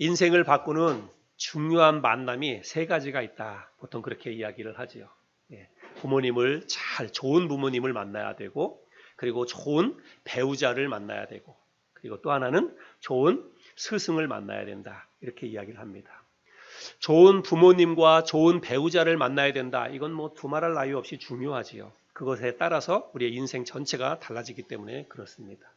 인생을 바꾸는 중요한 만남이 세 가지가 있다. 보통 그렇게 이야기를 하지요. 부모님을 좋은 부모님을 만나야 되고, 그리고 좋은 배우자를 만나야 되고, 그리고 또 하나는 좋은 스승을 만나야 된다. 이렇게 이야기를 합니다. 좋은 부모님과 좋은 배우자를 만나야 된다. 이건 뭐 두말할 나위 없이 중요하지요. 그것에 따라서 우리의 인생 전체가 달라지기 때문에 그렇습니다.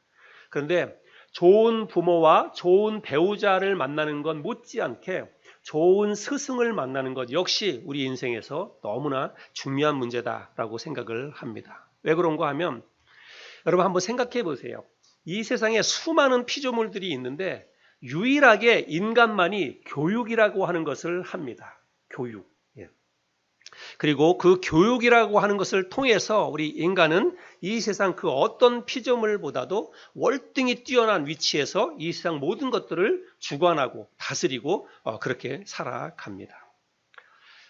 그런데 좋은 부모와 좋은 배우자를 만나는 건 못지않게 좋은 스승을 만나는 것 역시 우리 인생에서 너무나 중요한 문제다라고 생각을 합니다. 왜 그런가 하면 여러분 한번 생각해 보세요. 이 세상에 수많은 피조물들이 있는데 유일하게 인간만이 교육이라고 하는 것을 합니다. 교육. 그리고 그 교육이라고 하는 것을 통해서 우리 인간은 이 세상 그 어떤 피조물보다도 월등히 뛰어난 위치에서 이 세상 모든 것들을 주관하고 다스리고 그렇게 살아갑니다.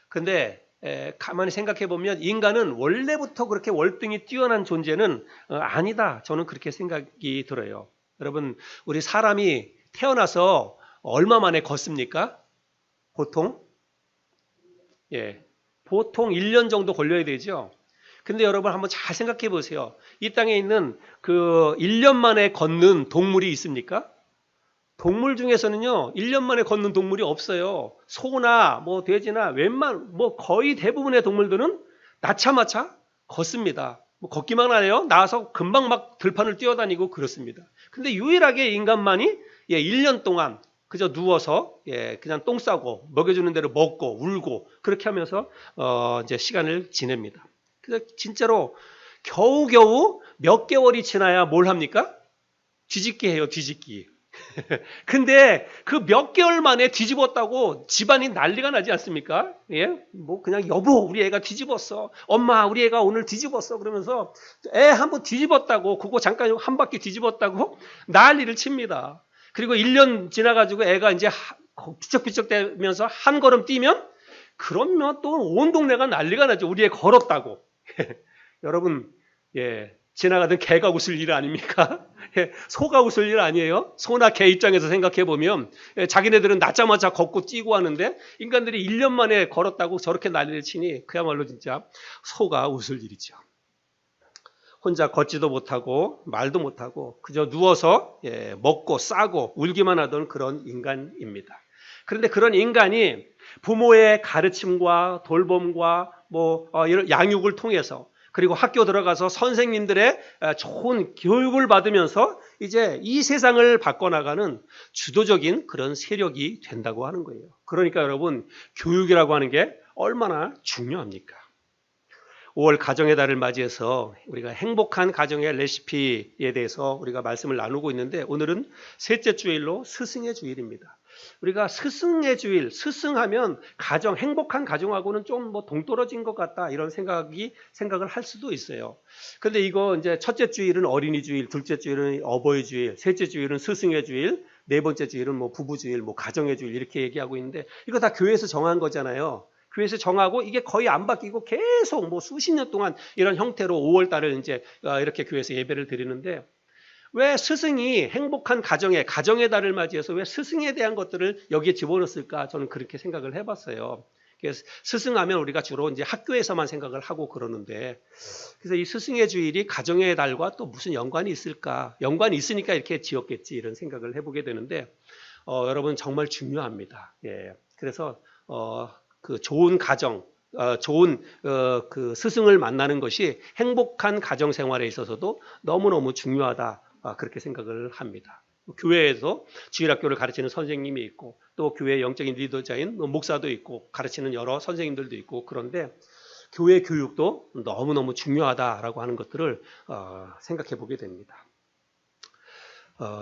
그런데 가만히 생각해 보면 인간은 원래부터 그렇게 월등히 뛰어난 존재는 아니다. 저는 그렇게 생각이 들어요. 여러분, 우리 사람이 태어나서 얼마 만에 걷습니까? 보통? 보통 1년 정도 걸려야 되죠. 근데 여러분 한번 잘 생각해 보세요. 이 땅에 있는 그 1년 만에 걷는 동물이 있습니까? 동물 중에서는요, 1년 만에 걷는 동물이 없어요. 소나 뭐 돼지나 거의 대부분의 동물들은 낳자마자 걷습니다. 뭐 걷기만 하네요. 나와서 금방 막 들판을 뛰어다니고 그렇습니다. 근데 유일하게 인간만이 1년 동안 그저 누워서 그냥 똥 싸고 먹여주는 대로 먹고 울고 그렇게 하면서 이제 시간을 지냅니다. 그래서 진짜로 겨우겨우 몇 개월이 지나야 뭘 합니까? 뒤집기 해요, 뒤집기. 근데 그 몇 개월 만에 뒤집었다고 집안이 난리가 나지 않습니까? 뭐 그냥 여보 우리 애가 뒤집었어. 엄마 우리 애가 오늘 뒤집었어. 그러면서 애 한번 뒤집었다고 그거 잠깐 한 바퀴 뒤집었다고 난리를 칩니다. 그리고 1년 지나가지고 애가 이제 비쩍비쩍 대면서 한 걸음 뛰면 그러면 또 온 동네가 난리가 나죠. 우리 애 걸었다고. 여러분, 지나가던 개가 웃을 일 아닙니까? 소가 웃을 일 아니에요? 소나 개 입장에서 생각해 보면 자기네들은 낳자마자 걷고 뛰고 하는데 인간들이 1년 만에 걸었다고 저렇게 난리를 치니 그야말로 진짜 소가 웃을 일이죠. 혼자 걷지도 못하고 말도 못하고 그저 누워서 먹고 싸고 울기만 하던 그런 인간입니다. 그런데 그런 인간이 부모의 가르침과 돌봄과 이런 양육을 통해서 그리고 학교 들어가서 선생님들의 좋은 교육을 받으면서 이제 이 세상을 바꿔나가는 주도적인 그런 세력이 된다고 하는 거예요. 그러니까 여러분, 교육이라고 하는 게 얼마나 중요합니까? 5월 가정의 달을 맞이해서 우리가 행복한 가정의 레시피에 대해서 우리가 말씀을 나누고 있는데 오늘은 셋째 주일로 스승의 주일입니다. 우리가 스승의 주일, 스승하면 가정, 행복한 가정하고는 좀 동떨어진 것 같다 이런 생각을 할 수도 있어요. 근데 이거 이제 첫째 주일은 어린이 주일, 둘째 주일은 어버이 주일, 셋째 주일은 스승의 주일, 네 번째 주일은 부부 주일, 가정의 주일 이렇게 얘기하고 있는데 이거 다 교회에서 정한 거잖아요. 교회에서 정하고 이게 거의 안 바뀌고 계속 수십 년 동안 이런 형태로 5월 달을 이제 이렇게 교회에서 예배를 드리는데 왜 스승이 행복한 가정의 달을 맞이해서 왜 스승에 대한 것들을 여기에 집어넣었을까? 저는 그렇게 생각을 해봤어요. 그래서 스승하면 우리가 주로 이제 학교에서만 생각을 하고 그러는데 그래서 이 스승의 주일이 가정의 달과 또 무슨 연관이 있을까? 연관이 있으니까 이렇게 지었겠지 이런 생각을 해보게 되는데 여러분 정말 중요합니다. 그래서 그 좋은 가정, 좋은 그 스승을 만나는 것이 행복한 가정 생활에 있어서도 너무너무 중요하다. 그렇게 생각을 합니다. 교회에서 주일학교를 가르치는 선생님이 있고 또 교회 영적인 리더자인 목사도 있고 가르치는 여러 선생님들도 있고 그런데 교회 교육도 너무너무 중요하다라고 하는 것들을 생각해 보게 됩니다.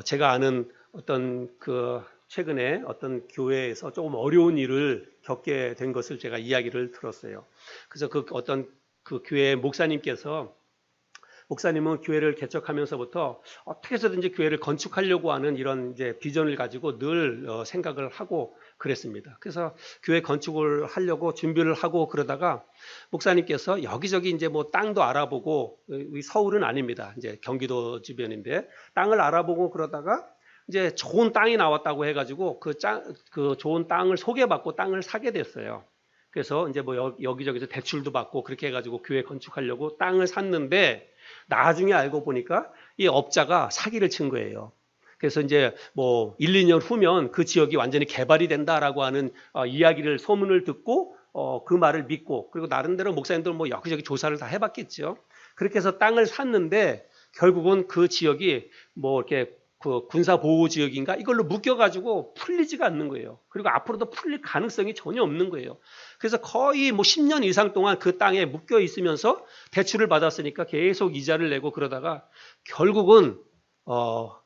제가 아는 최근에 어떤 교회에서 조금 어려운 일을 겪게 된 것을 제가 이야기를 들었어요. 그래서 어떤 교회 목사님은 교회를 개척하면서부터 어떻게 해서든지 교회를 건축하려고 하는 이런 이제 비전을 가지고 늘 생각을 하고 그랬습니다. 그래서 교회 건축을 하려고 준비를 하고 그러다가 목사님께서 여기저기 이제 땅도 알아보고 서울은 아닙니다. 이제 경기도 주변인데 땅을 알아보고 그러다가 이제 좋은 땅이 나왔다고 해가지고 그 좋은 땅을 소개받고 땅을 사게 됐어요. 그래서 이제 뭐 여기저기서 대출도 받고 그렇게 해가지고 교회 건축하려고 땅을 샀는데 나중에 알고 보니까 이 업자가 사기를 친 거예요. 그래서 이제 뭐 1, 2년 후면 그 지역이 완전히 개발이 된다라고 하는 이야기를 소문을 듣고 그 말을 믿고 그리고 나름대로 목사님들 뭐 여기저기 조사를 다 해봤겠죠. 그렇게 해서 땅을 샀는데 결국은 그 지역이 뭐 이렇게 그 군사보호지역인가 이걸로 묶여가지고 풀리지가 않는 거예요. 그리고 앞으로도 풀릴 가능성이 전혀 없는 거예요. 그래서 거의 뭐 10년 이상 동안 그 땅에 묶여 있으면서 대출을 받았으니까 계속 이자를 내고 그러다가 결국은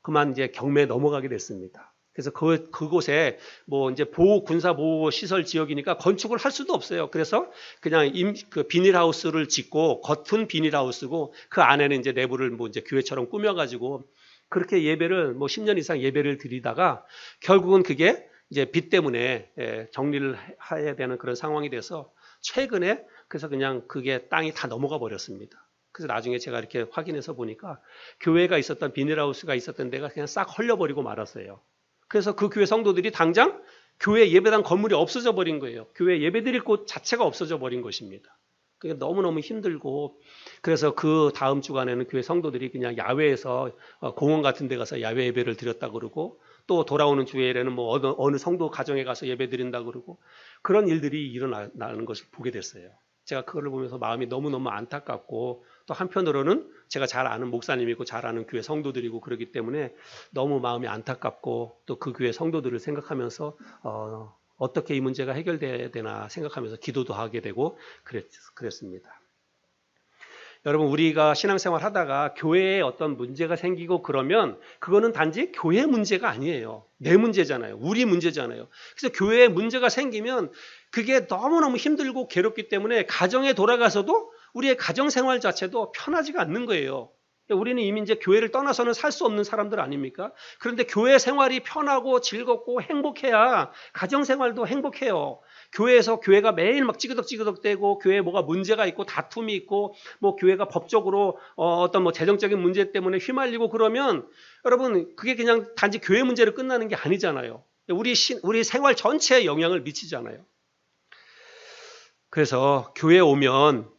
그만 이제 경매에 넘어가게 됐습니다. 그래서 그곳에 뭐 이제 군사보호 시설 지역이니까 건축을 할 수도 없어요. 그래서 그냥 그 비닐하우스를 짓고 겉은 비닐하우스고 그 안에는 이제 내부를 뭐 이제 교회처럼 꾸며가지고 그렇게 예배를 뭐 10년 이상 예배를 드리다가 결국은 그게 이제 빚 때문에 정리를 해야 되는 그런 상황이 돼서 최근에 그래서 그냥 그게 땅이 다 넘어가 버렸습니다. 그래서 나중에 제가 이렇게 확인해서 보니까 교회가 있었던 비닐하우스가 있었던 데가 그냥 싹 헐려버리고 말았어요. 그래서 그 교회 성도들이 당장 교회 예배당 건물이 없어져 버린 거예요. 교회 예배드릴 곳 자체가 없어져 버린 것입니다. 그게 너무너무 힘들고 그래서 그 다음 주간에는 교회 성도들이 그냥 야외에서 공원 같은 데 가서 야외 예배를 드렸다 그러고 또 돌아오는 주일에는 뭐 어느 성도 가정에 가서 예배 드린다 그러고 그런 일들이 일어나는 것을 보게 됐어요. 제가 그걸 보면서 마음이 너무너무 안타깝고 또 한편으로는 제가 잘 아는 목사님이고 잘 아는 교회 성도들이고 그러기 때문에 너무 마음이 안타깝고 또 그 교회 성도들을 생각하면서 어떻게 이 문제가 해결돼야 되나 생각하면서 기도도 하게 되고 그랬습니다. 여러분 우리가 신앙생활 하다가 교회에 어떤 문제가 생기고 그러면 그거는 단지 교회 문제가 아니에요. 내 문제잖아요. 우리 문제잖아요. 그래서 교회에 문제가 생기면 그게 너무너무 힘들고 괴롭기 때문에 가정에 돌아가서도 우리의 가정생활 자체도 편하지가 않는 거예요. 우리는 이미 이제 교회를 떠나서는 살 수 없는 사람들 아닙니까? 그런데 교회 생활이 편하고 즐겁고 행복해야 가정생활도 행복해요. 교회에서 교회가 매일 막 찌그덕찌그덕대고 교회에 뭐가 문제가 있고 다툼이 있고 뭐 교회가 법적으로 어떤 뭐 재정적인 문제 때문에 휘말리고 그러면 여러분 그게 그냥 단지 교회 문제로 끝나는 게 아니잖아요. 우리 생활 전체에 영향을 미치잖아요. 그래서 교회에 오면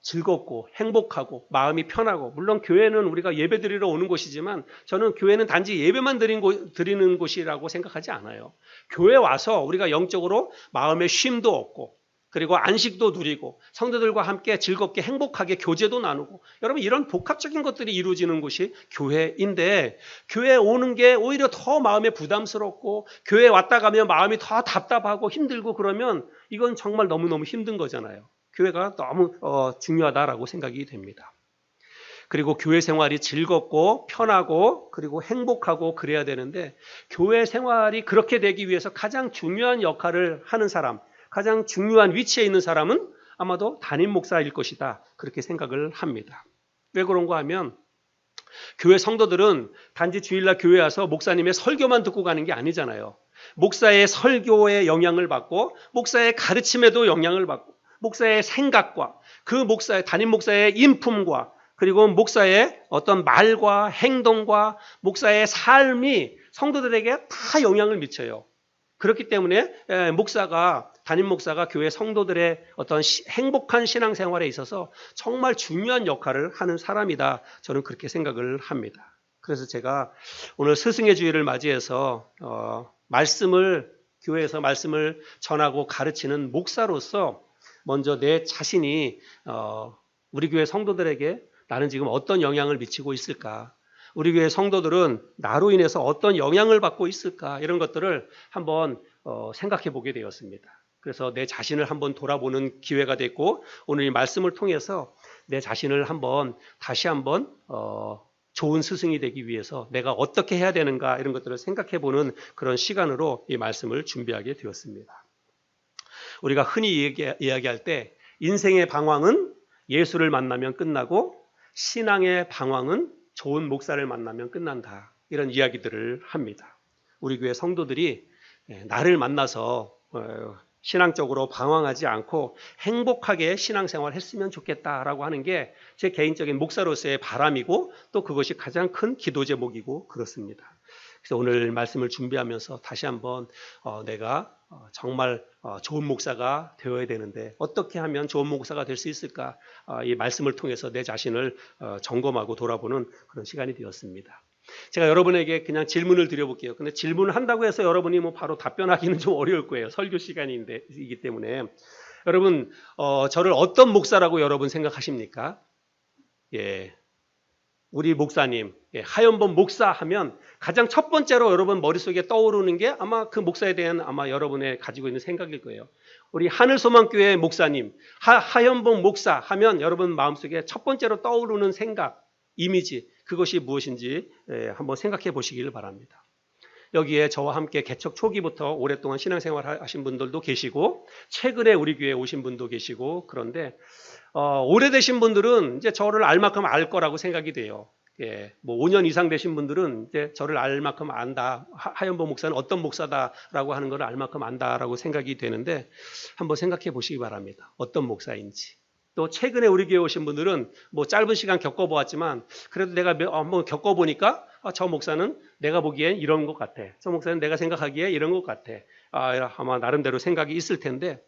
즐겁고 행복하고 마음이 편하고 물론 교회는 우리가 예배드리러 오는 곳이지만 저는 교회는 단지 예배만 드리는 곳이라고 생각하지 않아요. 교회 와서 우리가 영적으로 마음의 쉼도 얻고 그리고 안식도 누리고 성도들과 함께 즐겁게 행복하게 교제도 나누고 여러분 이런 복합적인 것들이 이루어지는 곳이 교회인데 교회에 오는 게 오히려 더 마음에 부담스럽고 교회에 왔다 가면 마음이 더 답답하고 힘들고 그러면 이건 정말 너무너무 힘든 거잖아요. 교회가 너무 중요하다라고 생각이 됩니다. 그리고 교회 생활이 즐겁고 편하고 그리고 행복하고 그래야 되는데 교회 생활이 그렇게 되기 위해서 가장 중요한 역할을 하는 사람, 가장 중요한 위치에 있는 사람은 아마도 담임 목사일 것이다. 그렇게 생각을 합니다. 왜 그런가 하면 교회 성도들은 단지 주일날 교회 와서 목사님의 설교만 듣고 가는 게 아니잖아요. 목사의 설교에 영향을 받고 목사의 가르침에도 영향을 받고 목사의 생각과 그 담임 목사의 인품과 그리고 목사의 어떤 말과 행동과 목사의 삶이 성도들에게 다 영향을 미쳐요. 그렇기 때문에 담임 목사가 교회 성도들의 어떤 행복한 신앙생활에 있어서 정말 중요한 역할을 하는 사람이다. 저는 그렇게 생각을 합니다. 그래서 제가 오늘 스승의 주일을 맞이해서 교회에서 말씀을 전하고 가르치는 목사로서 먼저 내 자신이 우리 교회 성도들에게 나는 지금 어떤 영향을 미치고 있을까? 우리 교회 성도들은 나로 인해서 어떤 영향을 받고 있을까? 이런 것들을 한번 생각해 보게 되었습니다. 그래서 내 자신을 한번 돌아보는 기회가 됐고 오늘 이 말씀을 통해서 내 자신을 다시 한번 좋은 스승이 되기 위해서 내가 어떻게 해야 되는가 이런 것들을 생각해 보는 그런 시간으로 이 말씀을 준비하게 되었습니다. 우리가 흔히 이야기할 때 인생의 방황은 예수를 만나면 끝나고 신앙의 방황은 좋은 목사를 만나면 끝난다. 이런 이야기들을 합니다. 우리 교회 성도들이 나를 만나서 신앙적으로 방황하지 않고 행복하게 신앙생활 했으면 좋겠다라고 하는 게 제 개인적인 목사로서의 바람이고 또 그것이 가장 큰 기도 제목이고 그렇습니다. 그래서 오늘 말씀을 준비하면서 다시 한번 내가 정말 좋은 목사가 되어야 되는데 어떻게 하면 좋은 목사가 될 수 있을까? 이 말씀을 통해서 내 자신을 점검하고 돌아보는 그런 시간이 되었습니다. 제가 여러분에게 그냥 질문을 드려볼게요. 근데 질문을 한다고 해서 여러분이 뭐 바로 답변하기는 좀 어려울 거예요. 설교 시간이기 때문에. 여러분, 저를 어떤 목사라고 여러분 생각하십니까? 예. 우리 목사님, 하연범 목사 하면 가장 첫 번째로 여러분 머릿속에 떠오르는 게 아마 그 목사에 대한 아마 여러분의 가지고 있는 생각일 거예요. 우리 하늘소망교회 목사님, 하연범 목사 하면 여러분 마음속에 첫 번째로 떠오르는 생각, 이미지, 그것이 무엇인지 한번 생각해 보시길 바랍니다. 여기에 저와 함께 개척 초기부터 오랫동안 신앙생활 하신 분들도 계시고 최근에 우리 교회에 오신 분도 계시고 그런데 오래되신 분들은 이제 저를 알 만큼 알 거라고 생각이 돼요. 예, 뭐 5년 이상 되신 분들은 이제 저를 알 만큼 안다. 하연보 목사는 어떤 목사다라고 하는 걸 알 만큼 안다라고 생각이 되는데 한번 생각해 보시기 바랍니다. 어떤 목사인지. 또 최근에 우리 교회 오신 분들은 뭐 짧은 시간 겪어보았지만 그래도 내가 한번 겪어보니까 저 목사는 내가 보기엔 이런 것 같아. 저 목사는 내가 생각하기에 이런 것 같아. 아마 나름대로 생각이 있을 텐데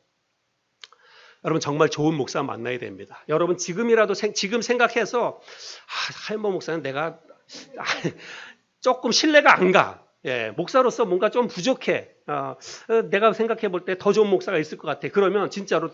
여러분 정말 좋은 목사 만나야 됩니다. 여러분 지금이라도 지금 생각해서 하연보 목사는 내가 조금 신뢰가 안 가. 예, 목사로서 뭔가 좀 부족해. 내가 생각해 볼 때 더 좋은 목사가 있을 것 같아. 그러면 진짜로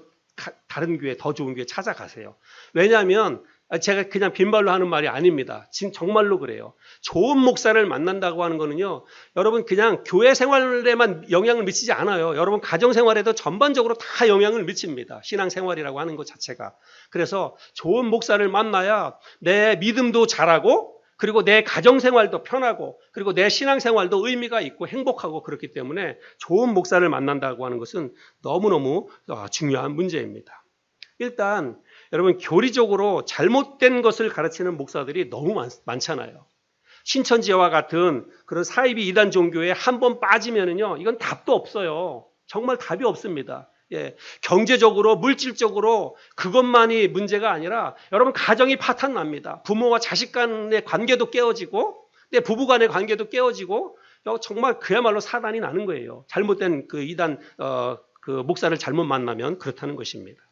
다른 교회, 더 좋은 교회 찾아가세요. 왜냐하면 제가 그냥 빈말로 하는 말이 아닙니다. 지금 정말로 그래요. 좋은 목사를 만난다고 하는 거는요. 여러분 그냥 교회 생활에만 영향을 미치지 않아요. 여러분 가정 생활에도 전반적으로 다 영향을 미칩니다. 신앙 생활이라고 하는 것 자체가. 그래서 좋은 목사를 만나야 내 믿음도 잘하고 그리고 내 가정 생활도 편하고 그리고 내 신앙 생활도 의미가 있고 행복하고 그렇기 때문에 좋은 목사를 만난다고 하는 것은 너무너무 중요한 문제입니다. 일단 여러분 교리적으로 잘못된 것을 가르치는 목사들이 너무 많잖아요. 신천지와 같은 그런 사이비 이단 종교에 한번 빠지면은요, 이건 답도 없어요. 정말 답이 없습니다. 예, 경제적으로, 물질적으로 그것만이 문제가 아니라 여러분 가정이 파탄납니다. 부모와 자식 간의 관계도 깨어지고, 부부 간의 관계도 깨어지고, 정말 그야말로 사단이 나는 거예요. 잘못된 그 이단 그 목사를 잘못 만나면 그렇다는 것입니다.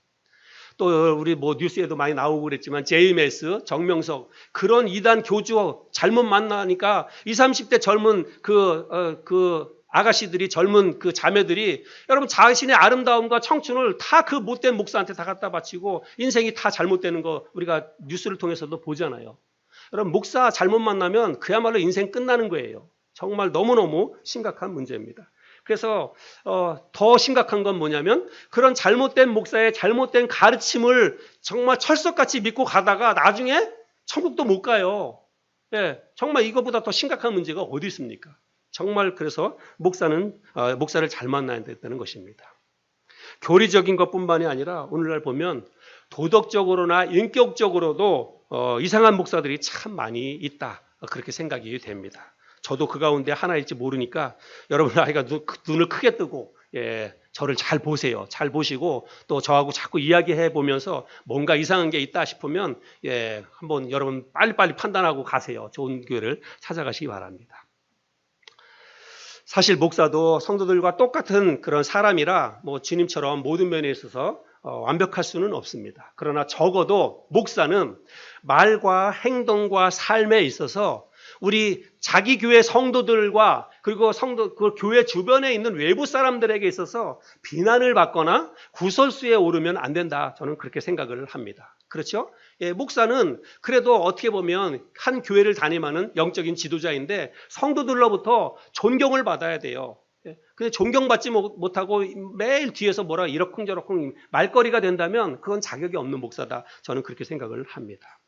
또 우리 뭐 뉴스에도 많이 나오고 그랬지만 JMS, 정명석 그런 이단 교주 잘못 만나니까 20, 30대 젊은 그 아가씨들이 젊은 그 자매들이 여러분 자신의 아름다움과 청춘을 다 그 못된 목사한테 다 갖다 바치고 인생이 다 잘못되는 거 우리가 뉴스를 통해서도 보잖아요. 여러분 목사 잘못 만나면 그야말로 인생 끝나는 거예요. 정말 너무너무 심각한 문제입니다. 그래서 더 심각한 건 뭐냐면 그런 잘못된 목사의 잘못된 가르침을 정말 철석같이 믿고 가다가 나중에 천국도 못 가요. 예, 정말 이거보다 더 심각한 문제가 어디 있습니까? 정말 그래서 목사를 잘 만나야 된다는 것입니다. 교리적인 것뿐만이 아니라 오늘날 보면 도덕적으로나 인격적으로도 이상한 목사들이 참 많이 있다. 그렇게 생각이 됩니다. 저도 그 가운데 하나일지 모르니까 여러분 아이가 눈을 크게 뜨고 저를 잘 보세요. 잘 보시고 또 저하고 자꾸 이야기해 보면서 뭔가 이상한 게 있다 싶으면 한번 여러분 빨리빨리 판단하고 가세요. 좋은 교회를 찾아가시기 바랍니다. 사실 목사도 성도들과 똑같은 그런 사람이라 뭐 주님처럼 모든 면에 있어서 완벽할 수는 없습니다. 그러나 적어도 목사는 말과 행동과 삶에 있어서 우리 자기 교회 성도들과 그리고 그 교회 주변에 있는 외부 사람들에게 있어서 비난을 받거나 구설수에 오르면 안 된다. 저는 그렇게 생각을 합니다. 그렇죠? 예, 목사는 그래도 어떻게 보면 한 교회를 담임하는 영적인 지도자인데 성도들로부터 존경을 받아야 돼요. 근데 존경받지 못하고 매일 뒤에서 뭐라 이러쿵저러쿵 말거리가 된다면 그건 자격이 없는 목사다. 저는 그렇게 생각을 합니다.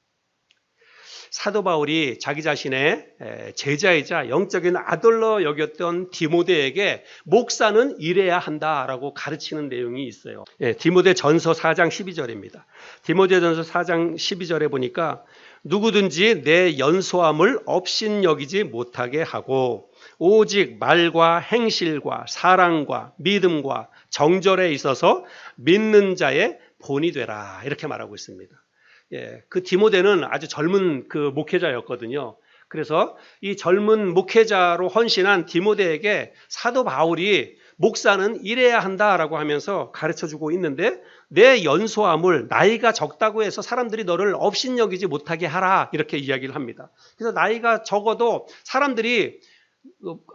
사도 바울이 자기 자신의 제자이자 영적인 아들로 여겼던 디모데에게 목사는 이래야 한다라고 가르치는 내용이 있어요. 디모데전서 4장 12절입니다. 디모데전서 4장 12절에 보니까 누구든지 내 연소함을 업신여기지 못하게 하고 오직 말과 행실과 사랑과 믿음과 정절에 있어서 믿는 자의 본이 되라 이렇게 말하고 있습니다. 그 디모데는 아주 젊은 그 목회자였거든요. 그래서 이 젊은 목회자로 헌신한 디모데에게 사도 바울이 목사는 이래야 한다라고 하면서 가르쳐주고 있는데, 내 연소함을 나이가 적다고 해서 사람들이 너를 업신여기지 못하게 하라, 이렇게 이야기를 합니다. 그래서 나이가 적어도 사람들이,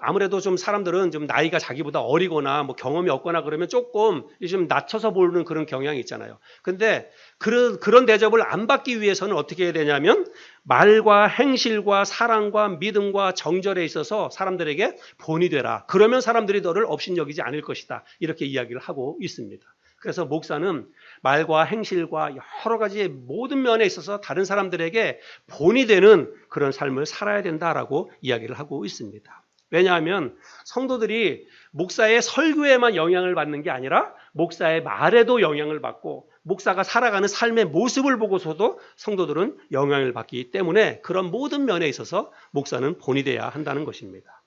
아무래도 좀 사람들은 좀 나이가 자기보다 어리거나 뭐 경험이 없거나 그러면 조금 좀 낮춰서 보는 그런 경향이 있잖아요. 근데 그런 대접을 안 받기 위해서는 어떻게 해야 되냐면, 말과 행실과 사랑과 믿음과 정절에 있어서 사람들에게 본이 되라. 그러면 사람들이 너를 업신여기지 않을 것이다, 이렇게 이야기를 하고 있습니다. 그래서 목사는 말과 행실과 여러 가지 모든 면에 있어서 다른 사람들에게 본이 되는 그런 삶을 살아야 된다라고 이야기를 하고 있습니다. 왜냐하면 성도들이 목사의 설교에만 영향을 받는 게 아니라 목사의 말에도 영향을 받고, 목사가 살아가는 삶의 모습을 보고서도 성도들은 영향을 받기 때문에 그런 모든 면에 있어서 목사는 본이 돼야 한다는 것입니다.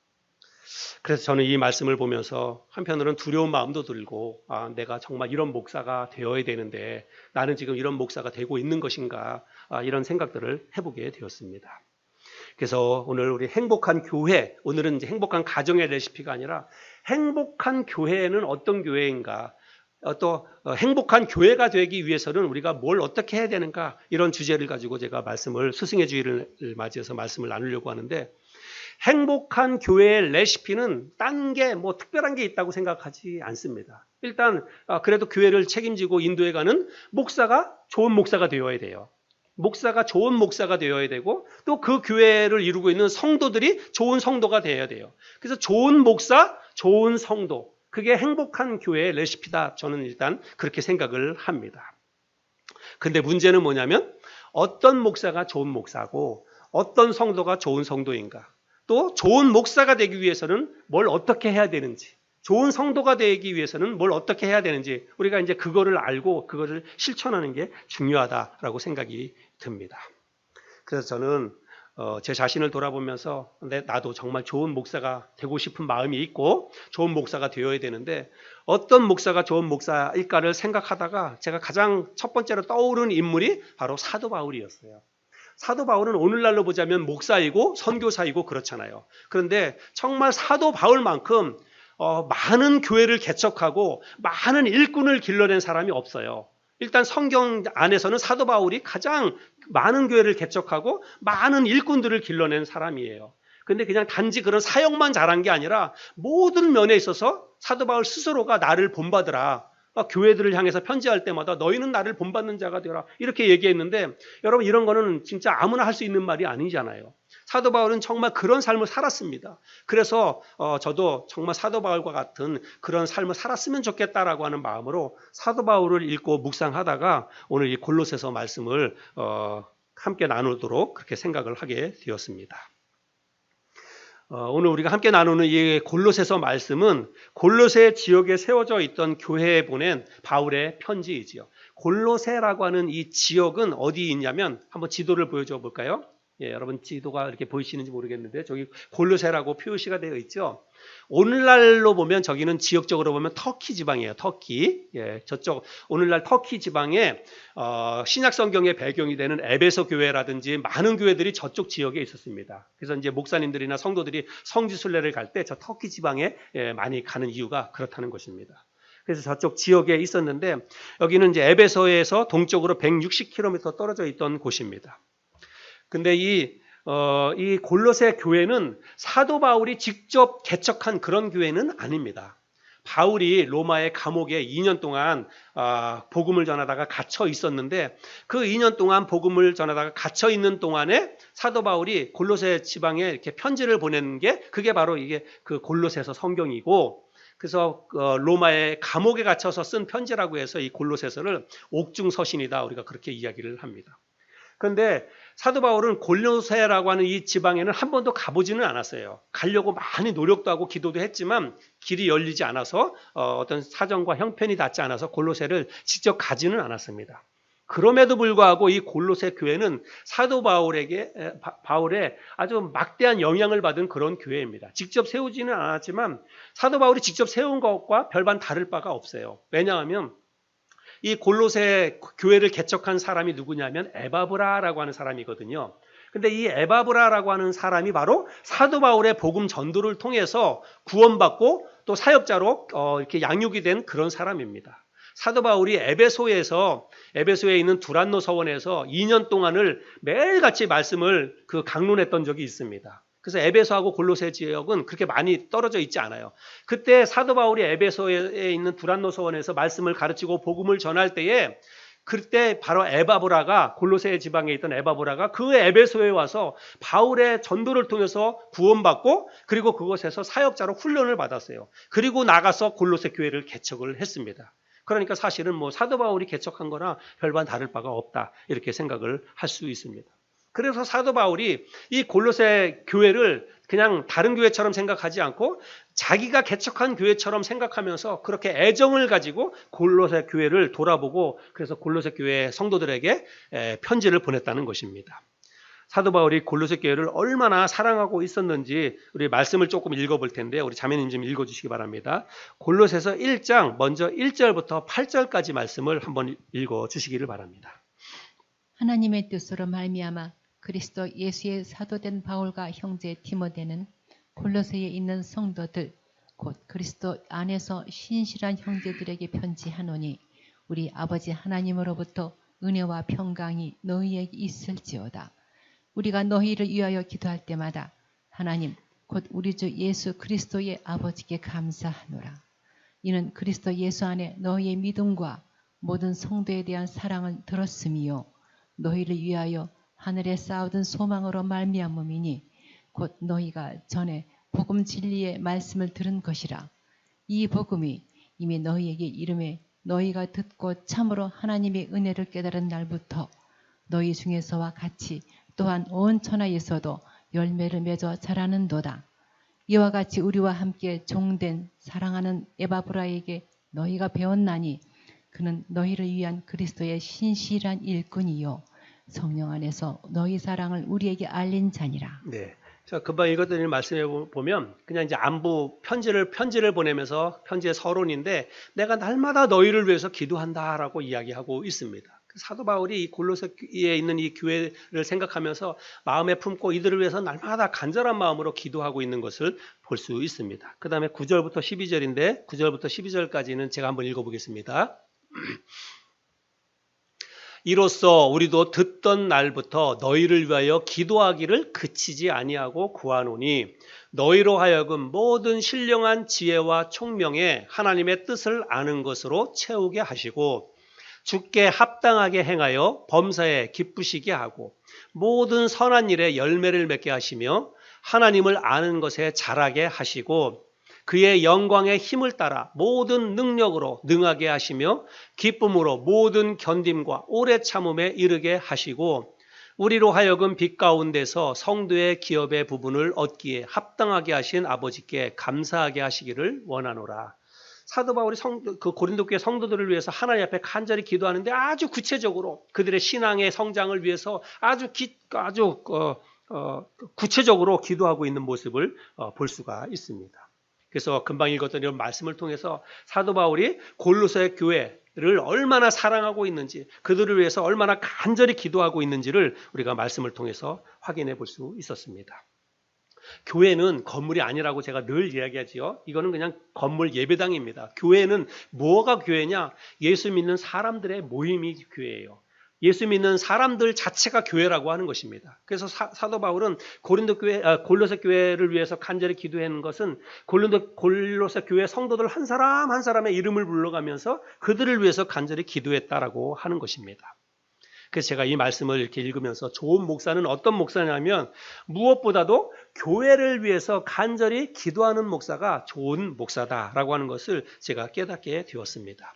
그래서 저는 이 말씀을 보면서 한편으로는 두려운 마음도 들고, 내가 정말 이런 목사가 되어야 되는데 나는 지금 이런 목사가 되고 있는 것인가, 이런 생각들을 해보게 되었습니다. 그래서 오늘 우리 행복한 교회, 오늘은 이제 행복한 가정의 레시피가 아니라 행복한 교회는 어떤 교회인가, 또 행복한 교회가 되기 위해서는 우리가 뭘 어떻게 해야 되는가, 이런 주제를 가지고 제가 스승의 주일을 맞이해서 말씀을 나누려고 하는데, 행복한 교회의 레시피는 딴 게 뭐 특별한 게 있다고 생각하지 않습니다. 일단 그래도 교회를 책임지고 인도해가는 목사가 좋은 목사가 되어야 돼요. 목사가 좋은 목사가 되어야 되고, 또 그 교회를 이루고 있는 성도들이 좋은 성도가 되어야 돼요. 그래서 좋은 목사, 좋은 성도, 그게 행복한 교회의 레시피다, 저는 일단 그렇게 생각을 합니다. 근데 문제는 뭐냐면, 어떤 목사가 좋은 목사고 어떤 성도가 좋은 성도인가, 또 좋은 목사가 되기 위해서는 뭘 어떻게 해야 되는지, 좋은 성도가 되기 위해서는 뭘 어떻게 해야 되는지, 우리가 이제 그거를 알고 그거를 실천하는 게 중요하다라고 생각이 듭니다. 그래서 저는 제 자신을 돌아보면서 나도 정말 좋은 목사가 되고 싶은 마음이 있고 좋은 목사가 되어야 되는데, 어떤 목사가 좋은 목사일까를 생각하다가 제가 가장 첫 번째로 떠오른 인물이 바로 사도 바울이었어요. 사도 바울은 오늘날로 보자면 목사이고 선교사이고 그렇잖아요. 그런데 정말 사도 바울만큼 많은 교회를 개척하고 많은 일꾼을 길러낸 사람이 없어요. 일단 성경 안에서는 사도 바울이 가장 많은 교회를 개척하고 많은 일꾼들을 길러낸 사람이에요. 근데 그냥 단지 그런 사역만 잘한 게 아니라 모든 면에 있어서 사도 바울 스스로가 나를 본받으라, 교회들을 향해서 편지할 때마다 너희는 나를 본받는 자가 되라, 이렇게 얘기했는데, 여러분 이런 거는 진짜 아무나 할 수 있는 말이 아니잖아요. 사도 바울은 정말 그런 삶을 살았습니다. 그래서 저도 정말 사도 바울과 같은 그런 삶을 살았으면 좋겠다라고 하는 마음으로 사도 바울을 읽고 묵상하다가 오늘 이 골로새서 말씀을 함께 나누도록 그렇게 생각을 하게 되었습니다. 오늘 우리가 함께 나누는 이 골로새서 말씀은 골로새 지역에 세워져 있던 교회에 보낸 바울의 편지이지요. 골로새라고 하는 이 지역은 어디 있냐면, 한번 지도를 보여줘 볼까요? 예, 여러분 지도가 이렇게 보이시는지 모르겠는데 저기 골로새라고 표시가 되어 있죠. 오늘날로 보면 저기는 지역적으로 보면 터키 지방이에요. 터키. 예, 저쪽 오늘날 터키 지방에 신약 성경의 배경이 되는 에베소 교회라든지 많은 교회들이 저쪽 지역에 있었습니다. 그래서 이제 목사님들이나 성도들이 성지 순례를 갈 때 저 터키 지방에 많이 가는 이유가 그렇다는 것입니다. 그래서 저쪽 지역에 있었는데, 여기는 이제 에베소에서 동쪽으로 160km 떨어져 있던 곳입니다. 근데 이 골로새 교회는 사도 바울이 직접 개척한 그런 교회는 아닙니다. 바울이 로마의 감옥에 2년 동안 복음을 전하다가 갇혀 있었는데, 그 2년 동안 복음을 전하다가 갇혀 있는 동안에 사도 바울이 골로새 지방에 이렇게 편지를 보낸 게, 그게 바로 이게 그 골로새서 성경이고, 그래서 로마의 감옥에 갇혀서 쓴 편지라고 해서 이 골로새서를 옥중서신이다, 우리가 그렇게 이야기를 합니다. 그런데 사도 바울은 골로새라고 하는 이 지방에는 한 번도 가보지는 않았어요. 가려고 많이 노력도 하고 기도도 했지만 길이 열리지 않아서 어떤 사정과 형편이 닿지 않아서 골로새를 직접 가지는 않았습니다. 그럼에도 불구하고 이 골로새 교회는 사도 바울의 아주 막대한 영향을 받은 그런 교회입니다. 직접 세우지는 않았지만 사도 바울이 직접 세운 것과 별반 다를 바가 없어요. 왜냐하면 이 골로새 교회를 개척한 사람이 누구냐면 에바브라라고 하는 사람이거든요. 근데 이 에바브라라고 하는 사람이 바로 사도 바울의 복음 전도를 통해서 구원받고 또 사역자로 이렇게 양육이 된 그런 사람입니다. 사도 바울이 에베소에 있는 두란노 서원에서 2년 동안을 매일같이 말씀을 강론했던 적이 있습니다. 그래서 에베소하고 골로새 지역은 그렇게 많이 떨어져 있지 않아요. 그때 사도 바울이 에베소에 있는 두란노 서원에서 말씀을 가르치고 복음을 전할 때에 그때 바로 에바브라가 골로새 지방에 있던 에바브라가 그 에베소에 와서 바울의 전도를 통해서 구원받고 그리고 그곳에서 사역자로 훈련을 받았어요. 그리고 나가서 골로새 교회를 개척을 했습니다. 그러니까 사실은 사도 바울이 개척한 거나 별반 다를 바가 없다 이렇게 생각을 할 수 있습니다. 그래서 사도 바울이 이 골로새 교회를 그냥 다른 교회처럼 생각하지 않고 자기가 개척한 교회처럼 생각하면서 그렇게 애정을 가지고 골로새 교회를 돌아보고 그래서 골로새 교회 성도들에게 편지를 보냈다는 것입니다. 사도 바울이 골로새 교회를 얼마나 사랑하고 있었는지 우리 말씀을 조금 읽어볼 텐데 우리 자매님 좀 읽어주시기 바랍니다. 골로새서 1장 먼저 1절부터 8절까지 말씀을 한번 읽어주시기를 바랍니다. 하나님의 뜻으로 말미암아 그리스도 예수의 사도된 바울과 형제 디모데는 골로새에 있는 성도들 곧 그리스도 안에서 신실한 형제들에게 편지하노니 우리 아버지 하나님으로부터 은혜와 평강이 너희에게 있을지어다. 우리가 너희를 위하여 기도할 때마다 하나님 곧 우리 주 예수 그리스도의 아버지께 감사하노라. 이는 그리스도 예수 안에 너희의 믿음과 모든 성도에 대한 사랑을 들었음이요 너희를 위하여 하늘에 쌓아둔 소망으로 말미암음이니 곧 너희가 전에 복음 진리의 말씀을 들은 것이라. 이 복음이 이미 너희에게 이름에 너희가 듣고 참으로 하나님의 은혜를 깨달은 날부터 너희 중에서와 같이 또한 온 천하에서도 열매를 맺어 자라는도다. 이와 같이 우리와 함께 종된 사랑하는 에바브라에게 너희가 배웠나니 그는 너희를 위한 그리스도의 신실한 일꾼이요 성령 안에서 너희 사랑을 우리에게 알린 자니라. 네. 자, 금방 읽었던 말씀해 보면 그냥 이제 안부 편지를 보내면서 편지의 서론인데 내가 날마다 너희를 위해서 기도한다라고 이야기하고 있습니다. 사도 바울이 이 골로새에 있는 이 교회를 생각하면서 마음에 품고 이들을 위해서 날마다 간절한 마음으로 기도하고 있는 것을 볼 수 있습니다. 그 다음에 9절부터 12절인데 9절부터 12절까지는 제가 한번 읽어보겠습니다. 이로써 우리도 듣던 날부터 너희를 위하여 기도하기를 그치지 아니하고 구하노니 너희로 하여금 모든 신령한 지혜와 총명에 하나님의 뜻을 아는 것으로 채우게 하시고 주께 합당하게 행하여 범사에 기쁘시게 하고 모든 선한 일에 열매를 맺게 하시며 하나님을 아는 것에 자라게 하시고 그의 영광의 힘을 따라 모든 능력으로 능하게 하시며 기쁨으로 모든 견딤과 오래 참음에 이르게 하시고 우리로 하여금 빛 가운데서 성도의 기업의 부분을 얻기에 합당하게 하신 아버지께 감사하게 하시기를 원하노라. 사도 바울이 고린도 교회 성도들을 위해서 하나님 앞에 간절히 기도하는데 아주 구체적으로 그들의 신앙의 성장을 위해서 아주 구체적으로 기도하고 있는 모습을 볼 수가 있습니다. 그래서 금방 읽었던 이런 말씀을 통해서 사도 바울이 골로새 교회를 얼마나 사랑하고 있는지 그들을 위해서 얼마나 간절히 기도하고 있는지를 우리가 말씀을 통해서 확인해 볼 수 있었습니다. 교회는 건물이 아니라고 제가 늘 이야기하지요. 이거는 그냥 건물 예배당입니다. 교회는 뭐가 교회냐? 예수 믿는 사람들의 모임이 교회예요. 예수 믿는 사람들 자체가 교회라고 하는 것입니다. 그래서 사도 바울은 골로새 교회를 위해서 간절히 기도하는 것은 골로새 교회 성도들 한 사람 한 사람의 이름을 불러가면서 그들을 위해서 간절히 기도했다라고 하는 것입니다. 그래서 제가 이 말씀을 이렇게 읽으면서 좋은 목사는 어떤 목사냐면 무엇보다도 교회를 위해서 간절히 기도하는 목사가 좋은 목사다라고 하는 것을 제가 깨닫게 되었습니다.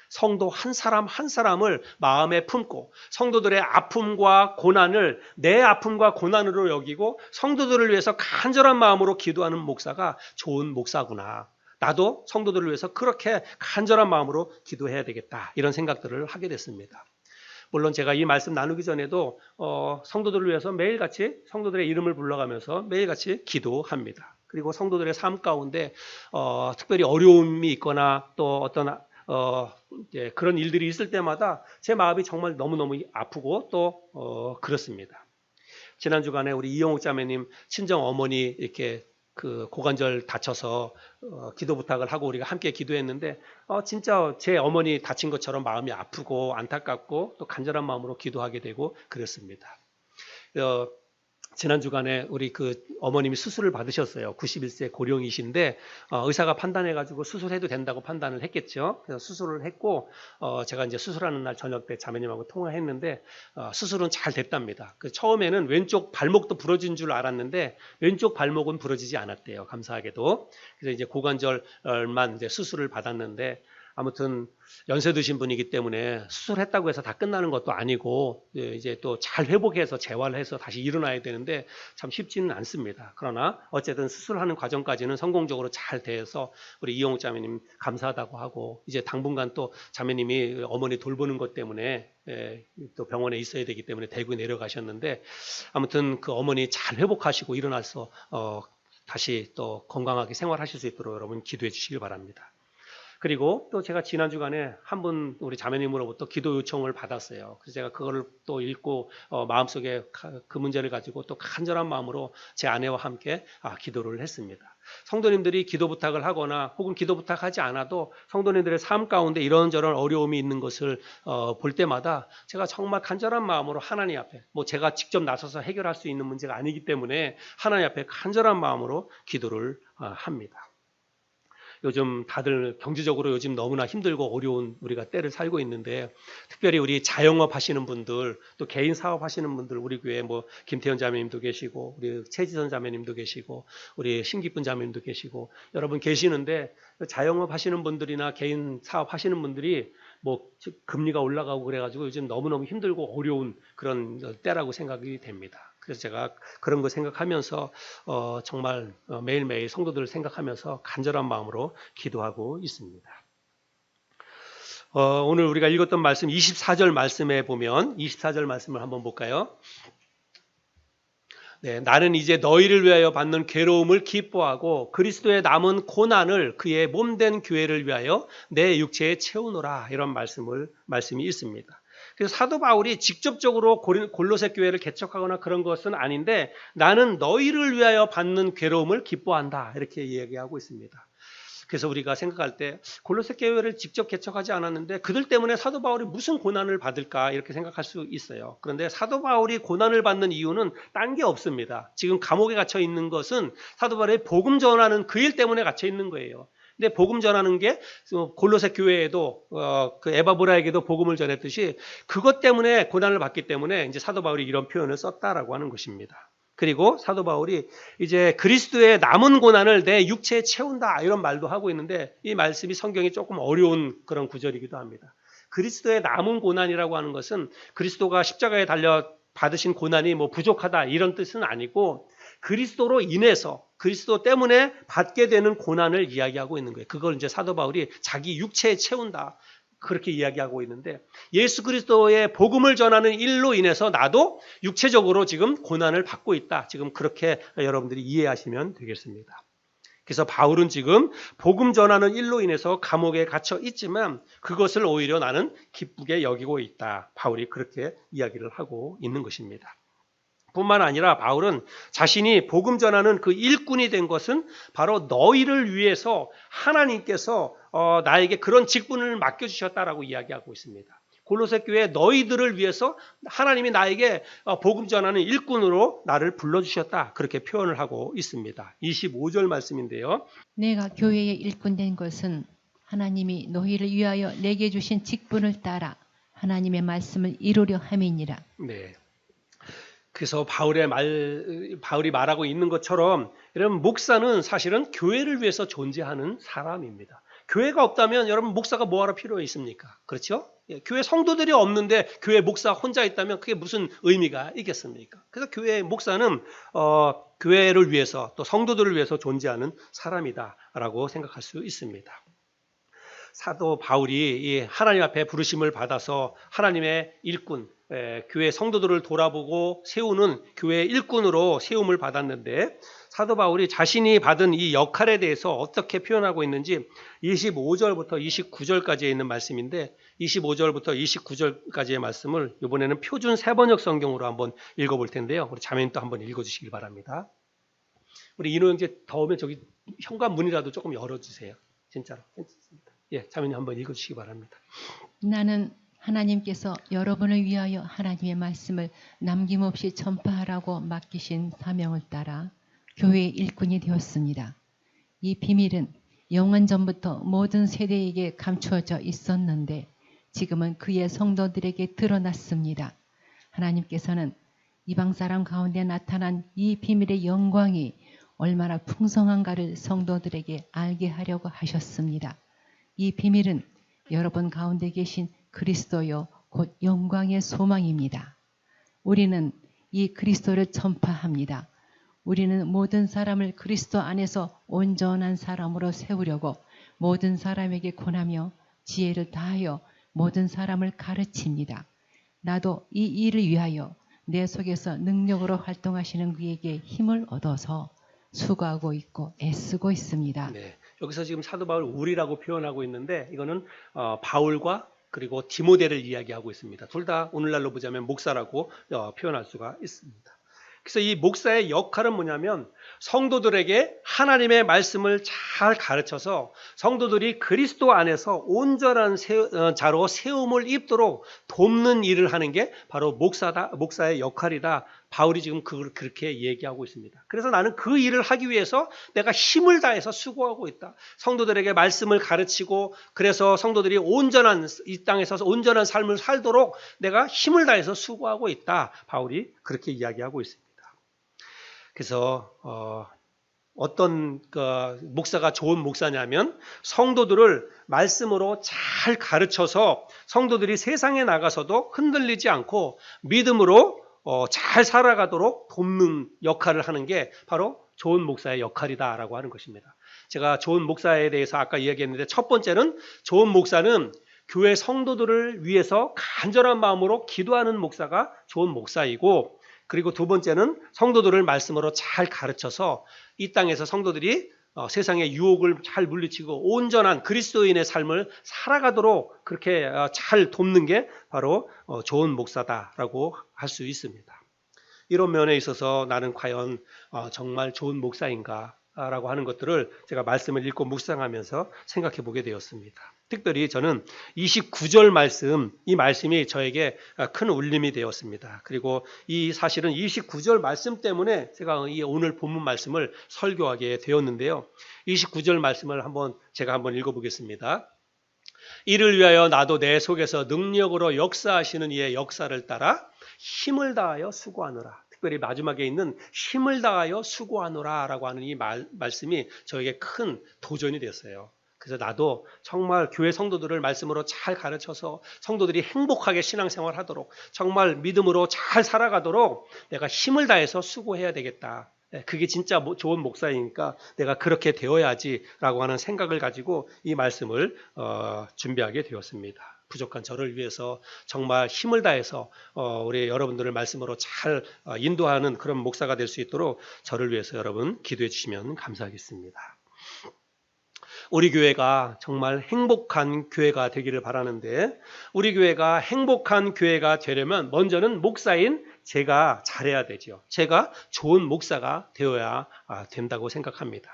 성도 한 사람 한 사람을 마음에 품고 성도들의 아픔과 고난을 내 아픔과 고난으로 여기고 성도들을 위해서 간절한 마음으로 기도하는 목사가 좋은 목사구나. 나도 성도들을 위해서 그렇게 간절한 마음으로 기도해야 되겠다. 이런 생각들을 하게 됐습니다. 물론 제가 이 말씀 나누기 전에도 성도들을 위해서 매일같이 성도들의 이름을 불러가면서 매일같이 기도합니다. 그리고 성도들의 삶 가운데 특별히 어려움이 있거나 또 어떤 그런 일들이 있을 때마다 제 마음이 정말 너무너무 아프고 또 그렇습니다. 지난 주간에 우리 이영욱 자매님 친정 어머니 이렇게 그 고관절 다쳐서 기도 부탁을 하고 우리가 함께 기도했는데 진짜 제 어머니 다친 것처럼 마음이 아프고 안타깝고 또 간절한 마음으로 기도하게 되고 그랬습니다. 지난 주간에 우리 그 어머님이 수술을 받으셨어요. 91세 고령이신데 의사가 판단해가지고 수술해도 된다고 판단을 했겠죠. 그래서 수술을 했고 제가 이제 수술하는 날 저녁 때 자매님하고 통화했는데 수술은 잘 됐답니다. 처음에는 왼쪽 발목도 부러진 줄 알았는데 왼쪽 발목은 부러지지 않았대요. 감사하게도. 그래서 이제 고관절만 이제 수술을 받았는데 아무튼 연세 드신 분이기 때문에 수술했다고 해서 다 끝나는 것도 아니고 이제 또 잘 회복해서 재활을 해서 다시 일어나야 되는데 참 쉽지는 않습니다. 그러나 어쨌든 수술하는 과정까지는 성공적으로 잘 돼서 우리 이영욱 자매님 감사하다고 하고 이제 당분간 또 자매님이 어머니 돌보는 것 때문에 또 병원에 있어야 되기 때문에 대구에 내려가셨는데 아무튼 그 어머니 잘 회복하시고 일어나서 다시 또 건강하게 생활하실 수 있도록 여러분 기도해 주시길 바랍니다. 그리고 또 제가 지난 주간에 한 분 우리 자매님으로부터 기도 요청을 받았어요. 그래서 제가 그거를 또 읽고 마음속에 그 문제를 가지고 또 간절한 마음으로 제 아내와 함께 기도를 했습니다. 성도님들이 기도 부탁을 하거나 혹은 기도 부탁하지 않아도 성도님들의 삶 가운데 이런저런 어려움이 있는 것을 볼 때마다 제가 정말 간절한 마음으로 하나님 앞에 제가 직접 나서서 해결할 수 있는 문제가 아니기 때문에 하나님 앞에 간절한 마음으로 기도를 합니다. 요즘 다들 경제적으로 요즘 너무나 힘들고 어려운 우리가 때를 살고 있는데 특별히 우리 자영업 하시는 분들 또 개인 사업 하시는 분들 우리 교회 김태현 자매님도 계시고 우리 최지선 자매님도 계시고 우리 신기쁜 자매님도 계시고 여러분 계시는데 자영업 하시는 분들이나 개인 사업 하시는 분들이 금리가 올라가고 그래가지고 요즘 너무너무 힘들고 어려운 그런 때라고 생각이 됩니다. 그래서 제가 그런 거 생각하면서 정말 매일매일 성도들을 생각하면서 간절한 마음으로 기도하고 있습니다. 오늘 우리가 읽었던 말씀 24절 말씀에 보면 24절 말씀을 한번 볼까요? 네, 나는 이제 너희를 위하여 받는 괴로움을 기뻐하고 그리스도의 남은 고난을 그의 몸된 교회를 위하여 내 육체에 채우노라 이런 말씀이 있습니다. 그래서 사도 바울이 직접적으로 골로새 교회를 개척하거나 그런 것은 아닌데 나는 너희를 위하여 받는 괴로움을 기뻐한다 이렇게 이야기하고 있습니다. 그래서 우리가 생각할 때 골로새 교회를 직접 개척하지 않았는데 그들 때문에 사도 바울이 무슨 고난을 받을까 이렇게 생각할 수 있어요. 그런데 사도 바울이 고난을 받는 이유는 딴 게 없습니다. 지금 감옥에 갇혀 있는 것은 사도 바울이 복음 전하는 그 일 때문에 갇혀 있는 거예요. 근데 복음 전하는 게 골로새 교회에도 그 에바브라에게도 복음을 전했듯이 그것 때문에 고난을 받기 때문에 이제 사도 바울이 이런 표현을 썼다라고 하는 것입니다. 그리고 사도 바울이 이제 그리스도의 남은 고난을 내 육체에 채운다 이런 말도 하고 있는데 이 말씀이 성경이 조금 어려운 그런 구절이기도 합니다. 그리스도의 남은 고난이라고 하는 것은 그리스도가 십자가에 달려 받으신 고난이 부족하다 이런 뜻은 아니고 그리스도로 인해서 그리스도 때문에 받게 되는 고난을 이야기하고 있는 거예요. 그걸 이제 사도 바울이 자기 육체에 채운다. 그렇게 이야기하고 있는데 예수 그리스도의 복음을 전하는 일로 인해서 나도 육체적으로 지금 고난을 받고 있다. 지금 그렇게 여러분들이 이해하시면 되겠습니다. 그래서 바울은 지금 복음 전하는 일로 인해서 감옥에 갇혀 있지만 그것을 오히려 나는 기쁘게 여기고 있다. 바울이 그렇게 이야기를 하고 있는 것입니다. 뿐만 아니라 바울은 자신이 복음 전하는 그 일꾼이 된 것은 바로 너희를 위해서 하나님께서 나에게 그런 직분을 맡겨주셨다라고 이야기하고 있습니다. 골로새 교회 너희들을 위해서 하나님이 나에게 복음 전하는 일꾼으로 나를 불러주셨다. 그렇게 표현을 하고 있습니다. 25절 말씀인데요. 내가 교회의 일꾼 된 것은 하나님이 너희를 위하여 내게 주신 직분을 따라 하나님의 말씀을 이루려 함이니라. 네. 그래서 바울이 말하고 있는 것처럼 여러분 목사는 사실은 교회를 위해서 존재하는 사람입니다. 교회가 없다면 여러분 목사가 뭐하러 필요해 있습니까? 그렇죠? 교회 성도들이 없는데 교회 목사 혼자 있다면 그게 무슨 의미가 있겠습니까? 그래서 교회 목사는 교회를 위해서 또 성도들을 위해서 존재하는 사람이다라고 생각할 수 있습니다. 사도 바울이 하나님 앞에 부르심을 받아서 하나님의 일꾼, 교회 성도들을 돌아보고 세우는 교회의 일꾼으로 세움을 받았는데 사도 바울이 자신이 받은 이 역할에 대해서 어떻게 표현하고 있는지 25절부터 29절까지에 있는 말씀인데 25절부터 29절까지의 말씀을 이번에는 표준 세번역 성경으로 한번 읽어볼 텐데요. 우리 자매님도 한번 읽어주시기 바랍니다. 우리 인호 형제 더우면 저기 현관문이라도 조금 열어주세요. 진짜로 괜찮습니다. 예, 자매님 한번 읽어주시기 바랍니다. 나는 하나님께서 여러분을 위하여 하나님의 말씀을 남김없이 전파하라고 맡기신 사명을 따라 교회의 일꾼이 되었습니다. 이 비밀은 영원전부터 모든 세대에게 감추어져 있었는데 지금은 그의 성도들에게 드러났습니다. 하나님께서는 이방 사람 가운데 나타난 이 비밀의 영광이 얼마나 풍성한가를 성도들에게 알게 하려고 하셨습니다. 이 비밀은 여러분 가운데 계신 그리스도요 곧 영광의 소망입니다. 우리는 이 그리스도를 전파합니다. 우리는 모든 사람을 그리스도 안에서 온전한 사람으로 세우려고 모든 사람에게 권하며 지혜를 다하여 모든 사람을 가르칩니다. 나도 이 일을 위하여 내 속에서 능력으로 활동하시는 그에게 힘을 얻어서 수고하고 있고 애쓰고 있습니다. 네, 여기서 지금 사도 바울 우리라고 표현하고 있는데 이거는 바울과 그리고 디모데를 이야기하고 있습니다. 둘 다 오늘날로 보자면 목사라고 표현할 수가 있습니다. 그래서 이 목사의 역할은 뭐냐면 성도들에게 하나님의 말씀을 잘 가르쳐서 성도들이 그리스도 안에서 온전한 자로 세움을 입도록 돕는 일을 하는 게 바로 목사의 역할이다. 바울이 지금 그렇게 얘기하고 있습니다. 그래서 나는 그 일을 하기 위해서 내가 힘을 다해서 수고하고 있다. 성도들에게 말씀을 가르치고 그래서 성도들이 이 땅에서 온전한 삶을 살도록 내가 힘을 다해서 수고하고 있다. 바울이 그렇게 이야기하고 있습니다. 그래서 어떤 목사가 좋은 목사냐면 성도들을 말씀으로 잘 가르쳐서 성도들이 세상에 나가서도 흔들리지 않고 믿음으로 잘 살아가도록 돕는 역할을 하는 게 바로 좋은 목사의 역할이다라고 하는 것입니다. 제가 좋은 목사에 대해서 아까 이야기했는데 첫 번째는 좋은 목사는 교회 성도들을 위해서 간절한 마음으로 기도하는 목사가 좋은 목사이고 그리고 두 번째는 성도들을 말씀으로 잘 가르쳐서 이 땅에서 성도들이 세상의 유혹을 잘 물리치고 온전한 그리스도인의 삶을 살아가도록 그렇게 잘 돕는 게 바로 좋은 목사다라고 할 수 있습니다. 이런 면에 있어서 나는 과연 정말 좋은 목사인가 라고 하는 것들을 제가 말씀을 읽고 묵상하면서 생각해 보게 되었습니다. 특별히 저는 29절 말씀, 이 말씀이 저에게 큰 울림이 되었습니다. 그리고 이 사실은 29절 말씀 때문에 제가 이 오늘 본문 말씀을 설교하게 되었는데요. 29절 말씀을 제가 한번 읽어보겠습니다. 이를 위하여 나도 내 속에서 능력으로 역사하시는 이의 역사를 따라 힘을 다하여 수고하노라. 특별히 마지막에 있는 힘을 다하여 수고하노라 라고 하는 이 말씀이 저에게 큰 도전이 됐어요. 그래서 나도 정말 교회 성도들을 말씀으로 잘 가르쳐서 성도들이 행복하게 신앙생활 하도록 정말 믿음으로 잘 살아가도록 내가 힘을 다해서 수고해야 되겠다. 그게 진짜 좋은 목사이니까 내가 그렇게 되어야지라고 하는 생각을 가지고 이 말씀을 준비하게 되었습니다. 부족한 저를 위해서 정말 힘을 다해서 우리 여러분들을 말씀으로 잘 인도하는 그런 목사가 될 수 있도록 저를 위해서 여러분 기도해 주시면 감사하겠습니다. 우리 교회가 정말 행복한 교회가 되기를 바라는데 우리 교회가 행복한 교회가 되려면 먼저는 목사인 제가 잘해야 되죠. 제가 좋은 목사가 되어야 된다고 생각합니다.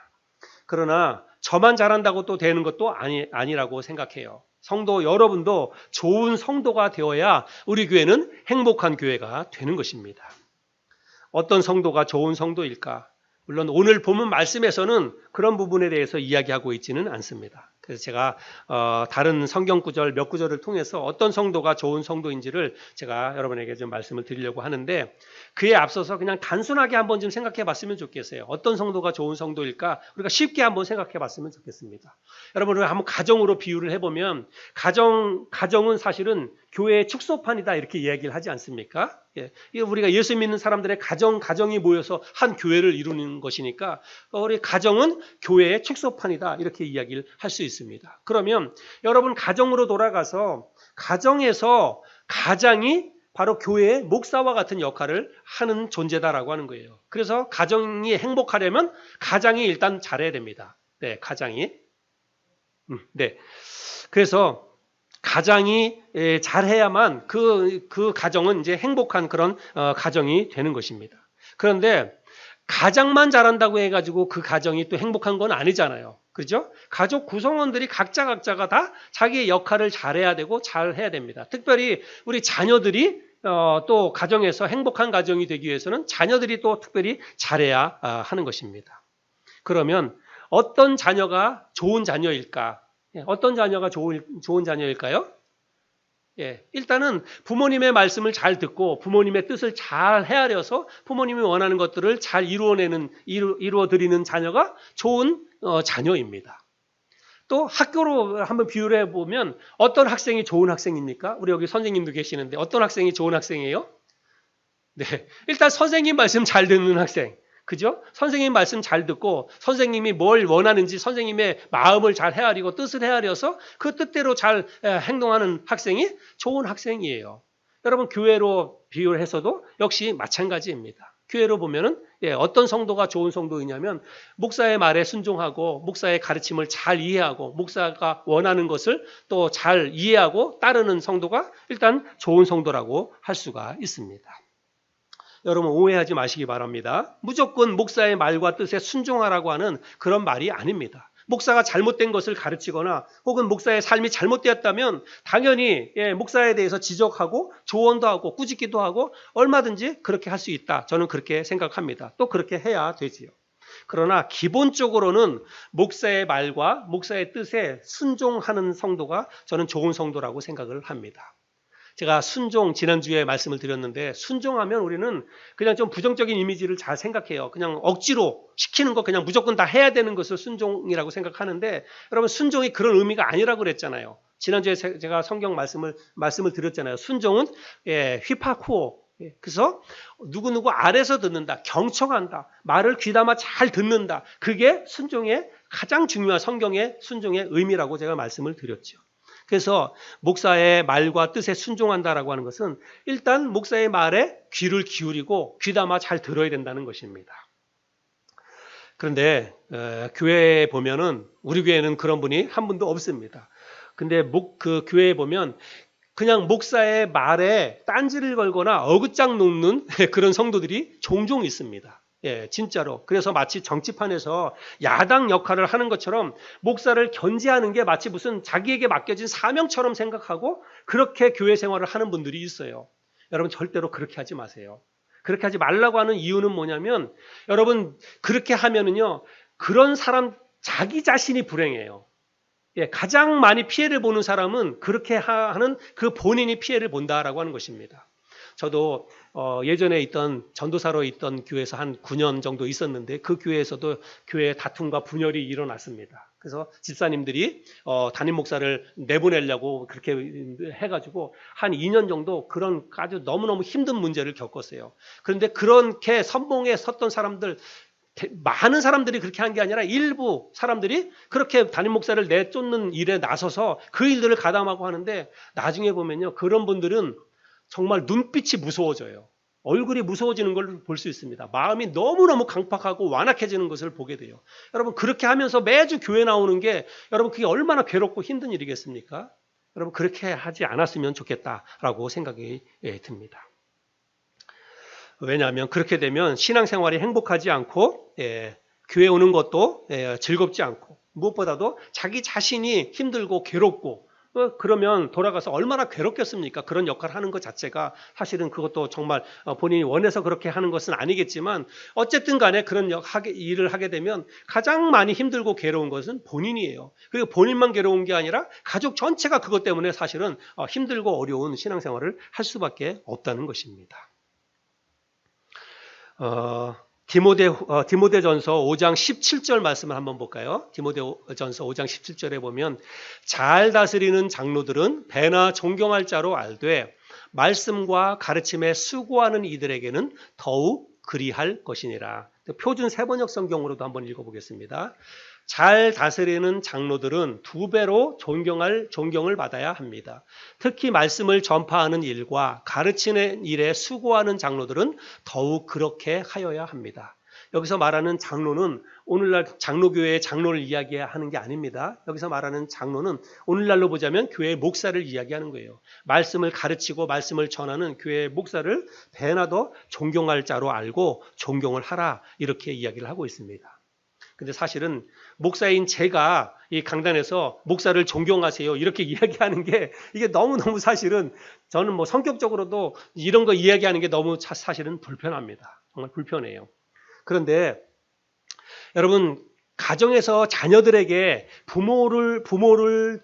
그러나 저만 잘한다고 또 되는 것도 아니라고 생각해요. 성도 여러분도 좋은 성도가 되어야 우리 교회는 행복한 교회가 되는 것입니다. 어떤 성도가 좋은 성도일까? 물론 오늘 본문 말씀에서는 그런 부분에 대해서 이야기하고 있지는 않습니다. 그래서 제가 다른 성경 구절 몇 구절을 통해서 어떤 성도가 좋은 성도인지를 제가 여러분에게 좀 말씀을 드리려고 하는데 그에 앞서서 그냥 단순하게 한번 좀 생각해 봤으면 좋겠어요. 어떤 성도가 좋은 성도일까? 우리가 쉽게 한번 생각해 봤으면 좋겠습니다. 여러분 우리가 한번 가정으로 비유를 해보면 가정은 사실은 교회의 축소판이다 이렇게 이야기를 하지 않습니까? 예, 우리가 예수 믿는 사람들의 가정이 모여서 한 교회를 이루는 것이니까 우리 가정은 교회의 축소판이다 이렇게 이야기를 할 수 있습니다. 그러면 여러분 가정으로 돌아가서 가정에서 가장이 바로 교회의 목사와 같은 역할을 하는 존재다라고 하는 거예요. 그래서 가정이 행복하려면 가장이 일단 잘해야 됩니다. 네, 가장이. 네. 그래서 가장이 잘해야만 그 가정은 이제 행복한 그런 가정이 되는 것입니다. 그런데 가장만 잘한다고 해가지고 그 가정이 또 행복한 건 아니잖아요. 그죠? 가족 구성원들이 각자가 다 자기의 역할을 잘해야 되고 잘해야 됩니다. 특별히 우리 자녀들이 또 가정에서 행복한 가정이 되기 위해서는 자녀들이 또 특별히 잘해야 하는 것입니다. 그러면 어떤 자녀가 좋은 자녀일까? 어떤 자녀가 좋은 자녀일까요? 예, 일단은 부모님의 말씀을 잘 듣고 부모님의 뜻을 잘 헤아려서 부모님이 원하는 것들을 잘 이루어드리는 자녀가 좋은 자녀입니다. 또 학교로 한번 비유를 해보면 어떤 학생이 좋은 학생입니까? 우리 여기 선생님도 계시는데 어떤 학생이 좋은 학생이에요? 네, 일단 선생님 말씀 잘 듣는 학생. 그죠? 선생님 말씀 잘 듣고 선생님이 뭘 원하는지 선생님의 마음을 잘 헤아리고 뜻을 헤아려서 그 뜻대로 잘 행동하는 학생이 좋은 학생이에요. 여러분 교회로 비유를 해서도 역시 마찬가지입니다. 교회로 보면은 어떤 성도가 좋은 성도이냐면 목사의 말에 순종하고 목사의 가르침을 잘 이해하고 목사가 원하는 것을 또 잘 이해하고 따르는 성도가 일단 좋은 성도라고 할 수가 있습니다. 여러분 오해하지 마시기 바랍니다. 무조건 목사의 말과 뜻에 순종하라고 하는 그런 말이 아닙니다. 목사가 잘못된 것을 가르치거나 혹은 목사의 삶이 잘못되었다면 당연히 목사에 대해서 지적하고 조언도 하고 꾸짖기도 하고 얼마든지 그렇게 할 수 있다. 저는 그렇게 생각합니다. 또 그렇게 해야 되지요. 그러나 기본적으로는 목사의 말과 목사의 뜻에 순종하는 성도가 저는 좋은 성도라고 생각을 합니다. 제가 순종 지난주에 말씀을 드렸는데 순종하면 우리는 그냥 좀 부정적인 이미지를 잘 생각해요. 그냥 억지로 시키는 거 그냥 무조건 다 해야 되는 것을 순종이라고 생각하는데 여러분 순종이 그런 의미가 아니라고 그랬잖아요. 지난주에 제가 성경 말씀을 드렸잖아요. 순종은 휘파쿠오. 그래서 누구누구 아래서 듣는다. 경청한다. 말을 귀담아 잘 듣는다. 그게 순종의 가장 중요한 성경의 순종의 의미라고 제가 말씀을 드렸죠. 그래서 목사의 말과 뜻에 순종한다라고 하는 것은 일단 목사의 말에 귀를 기울이고 귀담아 잘 들어야 된다는 것입니다. 그런데 교회에 보면은 우리 교회는 그런 분이 한 분도 없습니다. 근데 그 교회에 보면 그냥 목사의 말에 딴지를 걸거나 어긋장 놓는 그런 성도들이 종종 있습니다. 예, 진짜로. 그래서 마치 정치판에서 야당 역할을 하는 것처럼 목사를 견제하는 게 마치 무슨 자기에게 맡겨진 사명처럼 생각하고 그렇게 교회 생활을 하는 분들이 있어요. 여러분 절대로 그렇게 하지 마세요. 그렇게 하지 말라고 하는 이유는 뭐냐면 여러분 그렇게 하면은요 그런 사람 자기 자신이 불행해요. 예, 가장 많이 피해를 보는 사람은 그렇게 하는 그 본인이 피해를 본다라고 하는 것입니다. 저도 예전에 있던 전도사로 있던 교회에서 한 9년 정도 있었는데 그 교회에서도 교회 다툼과 분열이 일어났습니다. 그래서 집사님들이 담임 목사를 내보내려고 그렇게 해가지고 한 2년 정도 그런 아주 너무너무 힘든 문제를 겪었어요. 그런데 그렇게 선봉에 섰던 사람들 많은 사람들이 그렇게 한 게 아니라 일부 사람들이 그렇게 담임 목사를 내쫓는 일에 나서서 그 일들을 가담하고 하는데 나중에 보면요 그런 분들은 정말 눈빛이 무서워져요. 얼굴이 무서워지는 걸 볼 수 있습니다. 마음이 너무너무 강팍하고 완악해지는 것을 보게 돼요. 여러분 그렇게 하면서 매주 교회 나오는 게 여러분 그게 얼마나 괴롭고 힘든 일이겠습니까? 여러분 그렇게 하지 않았으면 좋겠다라고 생각이 듭니다. 왜냐하면 그렇게 되면 신앙생활이 행복하지 않고 교회 오는 것도 즐겁지 않고 무엇보다도 자기 자신이 힘들고 괴롭고 그러면 돌아가서 얼마나 괴롭겠습니까? 그런 역할을 하는 것 자체가 사실은 그것도 정말 본인이 원해서 그렇게 하는 것은 아니겠지만 어쨌든 간에 그런 일을 하게 되면 가장 많이 힘들고 괴로운 것은 본인이에요. 그리고 본인만 괴로운 게 아니라 가족 전체가 그것 때문에 사실은 힘들고 어려운 신앙생활을 할 수밖에 없다는 것입니다. 디모데전서 5장 17절 말씀을 한번 볼까요? 디모데전서 5장 17절에 보면 잘 다스리는 장로들은 배나 존경할 자로 알되 말씀과 가르침에 수고하는 이들에게는 더욱 그리할 것이니라. 표준 세번역 성경으로도 한번 읽어보겠습니다. 잘 다스리는 장로들은 2배로 존경을 받아야 합니다. 특히 말씀을 전파하는 일과 가르치는 일에 수고하는 장로들은 더욱 그렇게 하여야 합니다. 여기서 말하는 장로는 오늘날 장로교회의 장로를 이야기하는 게 아닙니다. 여기서 말하는 장로는 오늘날로 보자면 교회의 목사를 이야기하는 거예요. 말씀을 가르치고 말씀을 전하는 교회의 목사를 배나 더 존경할 자로 알고 존경을 하라, 이렇게 이야기를 하고 있습니다. 근데 사실은 목사인 제가 이 강단에서 목사를 존경하세요, 이렇게 이야기하는 게 이게 너무너무 사실은 저는 뭐 성격적으로도 이런 거 이야기하는 게 너무 사실은 불편합니다. 정말 불편해요. 그런데 여러분, 가정에서 자녀들에게 부모를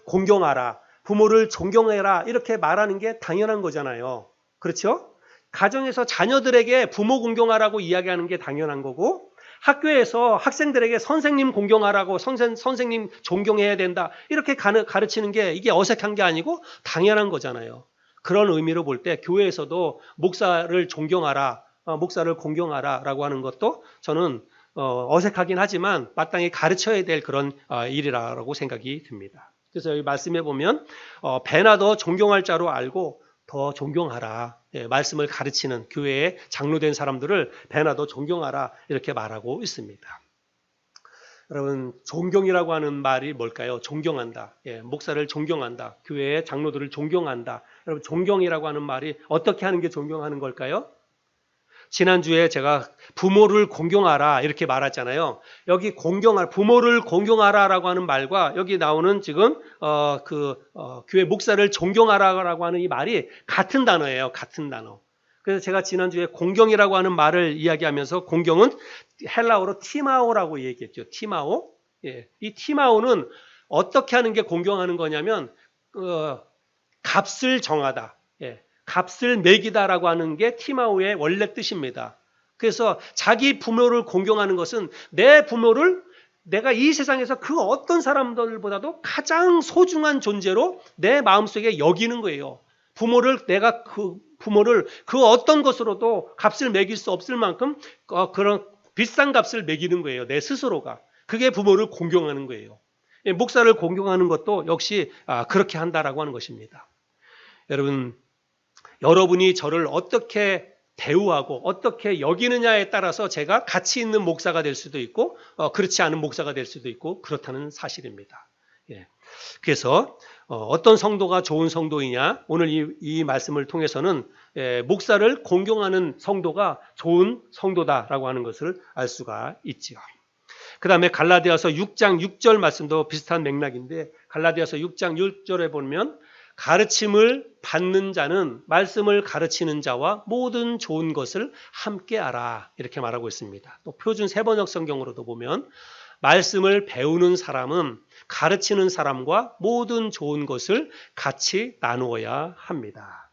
공경하라, 부모를 존경해라, 이렇게 말하는 게 당연한 거잖아요. 그렇죠? 가정에서 자녀들에게 부모 공경하라고 이야기하는 게 당연한 거고, 학교에서 학생들에게 선생님 공경하라고, 선생님 존경해야 된다, 이렇게 가르치는 게 이게 어색한 게 아니고 당연한 거잖아요. 그런 의미로 볼 때 교회에서도 목사를 존경하라, 목사를 공경하라 라고 하는 것도 저는 어색하긴 하지만 마땅히 가르쳐야 될 그런 일이라고 생각이 듭니다. 그래서 여기 말씀해 보면 배나 더 존경할 자로 알고 더 존경하라. 예, 말씀을 가르치는 교회에 장로된 사람들을 배나 더 존경하라, 이렇게 말하고 있습니다. 여러분, 존경이라고 하는 말이 뭘까요? 존경한다. 예, 목사를 존경한다. 교회의 장로들을 존경한다. 여러분, 존경이라고 하는 말이 어떻게 하는 게 존경하는 걸까요? 지난주에 제가 부모를 공경하라 이렇게 말했잖아요. 여기 부모를 공경하라라고 하는 말과 여기 나오는 지금 교회 목사를 존경하라라고 하는 이 말이 같은 단어예요. 같은 단어. 그래서 제가 지난주에 공경이라고 하는 말을 이야기하면서, 공경은 헬라어로 티마오라고 얘기했죠. 티마오. 예, 이 티마오는 어떻게 하는 게 공경하는 거냐면 값을 정하다. 예. 값을 매기다라고 하는 게 티마오의 원래 뜻입니다. 그래서 자기 부모를 공경하는 것은 내 부모를 내가 이 세상에서 그 어떤 사람들보다도 가장 소중한 존재로 내 마음속에 여기는 거예요. 내가 그 부모를 그 어떤 것으로도 값을 매길 수 없을 만큼 그런 비싼 값을 매기는 거예요. 내 스스로가. 그게 부모를 공경하는 거예요. 목사를 공경하는 것도 역시 그렇게 한다라고 하는 것입니다. 여러분이 저를 어떻게 대우하고 어떻게 여기느냐에 따라서 제가 가치 있는 목사가 될 수도 있고 그렇지 않은 목사가 될 수도 있고 그렇다는 사실입니다. 예. 그래서 어떤 성도가 좋은 성도이냐, 오늘 이 말씀을 통해서는 목사를 공경하는 성도가 좋은 성도다라고 하는 것을 알 수가 있지요. 그 다음에 갈라디아서 6장 6절 말씀도 비슷한 맥락인데, 갈라디아서 6장 6절에 보면 가르침을 받는 자는 말씀을 가르치는 자와 모든 좋은 것을 함께 알아, 이렇게 말하고 있습니다. 또 표준 세번역 성경으로도 보면 말씀을 배우는 사람은 가르치는 사람과 모든 좋은 것을 같이 나누어야 합니다.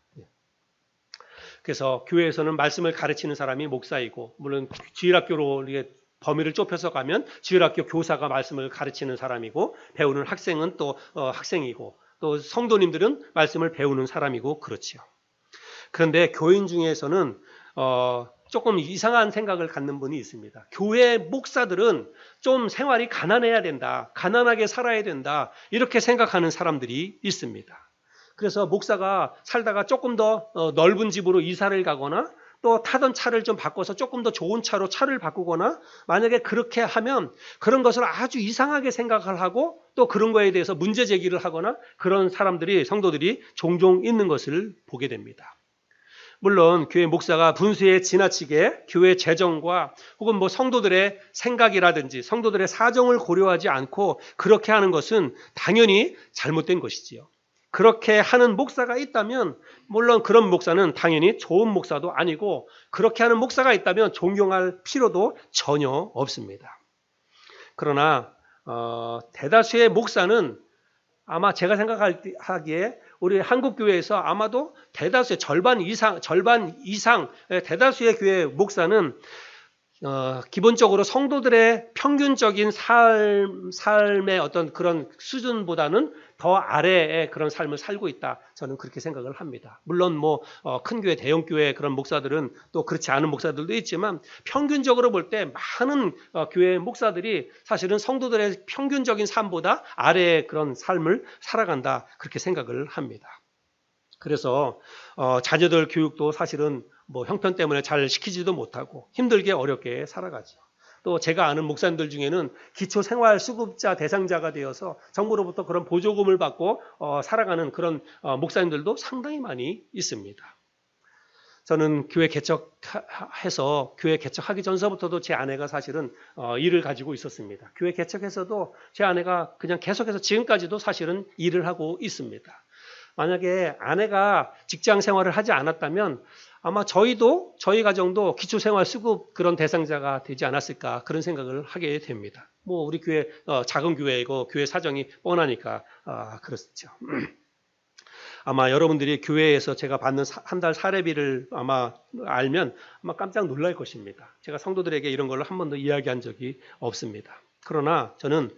그래서 교회에서는 말씀을 가르치는 사람이 목사이고, 물론 주일학교로 범위를 좁혀서 가면 주일학교 교사가 말씀을 가르치는 사람이고, 배우는 학생은 또 학생이고, 또 성도님들은 말씀을 배우는 사람이고 그렇지요. 그런데 교인 중에서는 조금 이상한 생각을 갖는 분이 있습니다. 교회 목사들은 좀 생활이 가난해야 된다, 가난하게 살아야 된다, 이렇게 생각하는 사람들이 있습니다. 그래서 목사가 살다가 조금 더 넓은 집으로 이사를 가거나 또 타던 차를 좀 바꿔서 조금 더 좋은 차를 바꾸거나, 만약에 그렇게 하면 그런 것을 아주 이상하게 생각을 하고 또 그런 거에 대해서 문제 제기를 하거나, 그런 성도들이 종종 있는 것을 보게 됩니다. 물론 교회 목사가 분수에 지나치게 교회 재정과 혹은 성도들의 생각이라든지 성도들의 사정을 고려하지 않고 그렇게 하는 것은 당연히 잘못된 것이지요. 그렇게 하는 목사가 있다면 물론 그런 목사는 당연히 좋은 목사도 아니고, 그렇게 하는 목사가 있다면 존경할 필요도 전혀 없습니다. 그러나 대다수의 목사는, 아마 제가 생각하기에 우리 한국교회에서 아마도 대다수의 절반 이상 대다수의 교회 목사는 기본적으로 성도들의 평균적인 삶의 어떤 그런 수준보다는 더 아래의 그런 삶을 살고 있다. 저는 그렇게 생각을 합니다. 물론 큰 교회, 대형 교회 그런 목사들은 또 그렇지 않은 목사들도 있지만 평균적으로 볼 때 많은 교회 목사들이 사실은 성도들의 평균적인 삶보다 아래의 그런 삶을 살아간다. 그렇게 생각을 합니다. 그래서 자녀들 교육도 사실은 형편 때문에 잘 시키지도 못하고 힘들게 어렵게 살아가죠. 또 제가 아는 목사님들 중에는 기초생활수급자 대상자가 되어서 정부로부터 그런 보조금을 받고 살아가는 그런 목사님들도 상당히 많이 있습니다. 저는 교회 개척해서 교회 개척하기 전서부터도 제 아내가 사실은 일을 가지고 있었습니다. 교회 개척해서도 제 아내가 그냥 계속해서 지금까지도 사실은 일을 하고 있습니다. 만약에 아내가 직장 생활을 하지 않았다면 아마 저희 가정도 기초생활수급 그런 대상자가 되지 않았을까 그런 생각을 하게 됩니다. 우리 교회 작은 교회이고 교회 사정이 뻔하니까 그렇죠. 아마 여러분들이 교회에서 제가 받는 한 달 사례비를 아마 알면 아마 깜짝 놀랄 것입니다. 제가 성도들에게 이런 걸 한 번도 이야기한 적이 없습니다. 그러나 저는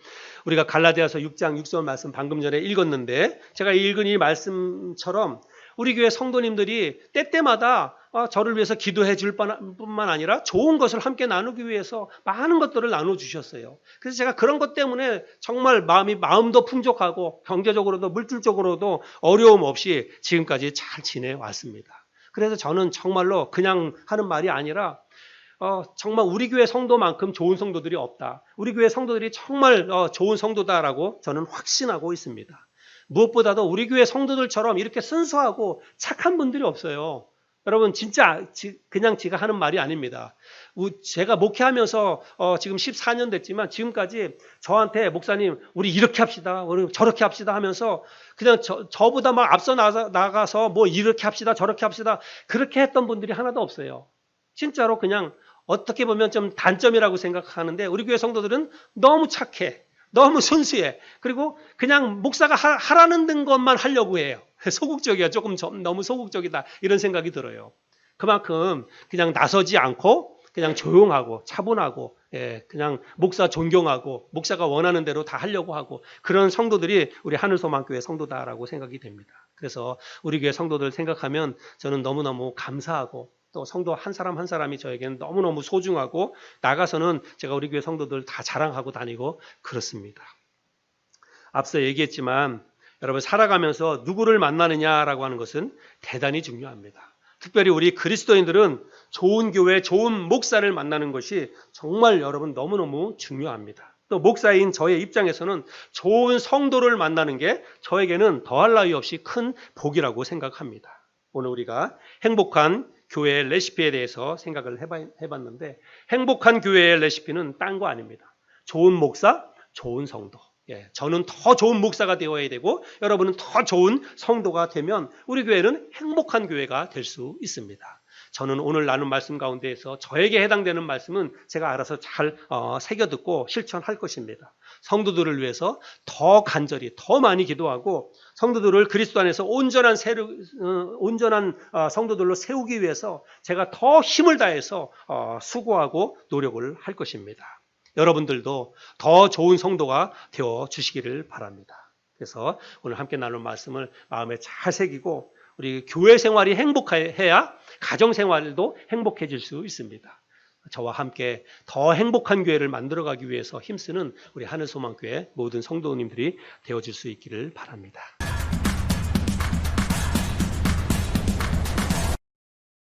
우리가 갈라디아서 6장 6절 말씀 방금 전에 읽었는데 제가 읽은 이 말씀처럼 우리 교회 성도님들이 때때마다 저를 위해서 기도해 줄 뿐만 아니라 좋은 것을 함께 나누기 위해서 많은 것들을 나눠주셨어요. 그래서 제가 그런 것 때문에 정말 마음도 풍족하고 경제적으로도 물질적으로도 어려움 없이 지금까지 잘 지내왔습니다. 그래서 저는 정말로 그냥 하는 말이 아니라 정말 우리 교회 성도만큼 좋은 성도들이 없다. 우리 교회 성도들이 정말 좋은 성도다라고 저는 확신하고 있습니다. 무엇보다도 우리 교회 성도들처럼 이렇게 순수하고 착한 분들이 없어요. 여러분 진짜 그냥 제가 하는 말이 아닙니다. 제가 목회하면서 지금 14년 됐지만 지금까지 저한테 목사님 우리 이렇게 합시다. 우리 저렇게 합시다 하면서 그냥 저보다 막 앞서 나가서 이렇게 합시다. 저렇게 합시다. 그렇게 했던 분들이 하나도 없어요. 진짜로 그냥 어떻게 보면 좀 단점이라고 생각하는데 우리 교회 성도들은 너무 착해. 너무 순수해. 그리고 그냥 목사가 하라는 것만 하려고 해요. 소극적이야. 조금 너무 소극적이다. 이런 생각이 들어요. 그만큼 그냥 나서지 않고 그냥 조용하고 차분하고 그냥 목사 존경하고 목사가 원하는 대로 다 하려고 하고 그런 성도들이 우리 하늘소망교회 성도다라고 생각이 됩니다. 그래서 우리 교회 성도들 생각하면 저는 너무너무 감사하고 또 성도 한 사람 한 사람이 저에게는 너무너무 소중하고 나가서는 제가 우리 교회 성도들 다 자랑하고 다니고 그렇습니다. 앞서 얘기했지만 여러분 살아가면서 누구를 만나느냐라고 하는 것은 대단히 중요합니다. 특별히 우리 그리스도인들은 좋은 교회, 좋은 목사를 만나는 것이 정말 여러분 너무너무 중요합니다. 또 목사인 저의 입장에서는 좋은 성도를 만나는 게 저에게는 더할 나위 없이 큰 복이라고 생각합니다. 오늘 우리가 행복한 교회의 레시피에 대해서 생각을 해봤는데 행복한 교회의 레시피는 딴 거 아닙니다. 좋은 목사, 좋은 성도. 저는 더 좋은 목사가 되어야 되고 여러분은 더 좋은 성도가 되면 우리 교회는 행복한 교회가 될 수 있습니다. 저는 오늘 나눈 말씀 가운데에서 저에게 해당되는 말씀은 제가 알아서 잘 새겨듣고 실천할 것입니다. 성도들을 위해서 더 간절히 더 많이 기도하고 성도들을 그리스도 안에서 온전한 성도들로 세우기 위해서 제가 더 힘을 다해서 수고하고 노력을 할 것입니다. 여러분들도 더 좋은 성도가 되어 주시기를 바랍니다. 그래서 오늘 함께 나눌 말씀을 마음에 잘 새기고 우리 교회 생활이 행복해야 가정 생활도 행복해질 수 있습니다. 저와 함께 더 행복한 교회를 만들어가기 위해서 힘쓰는 우리 하늘소망교회 모든 성도님들이 되어줄 수 있기를 바랍니다.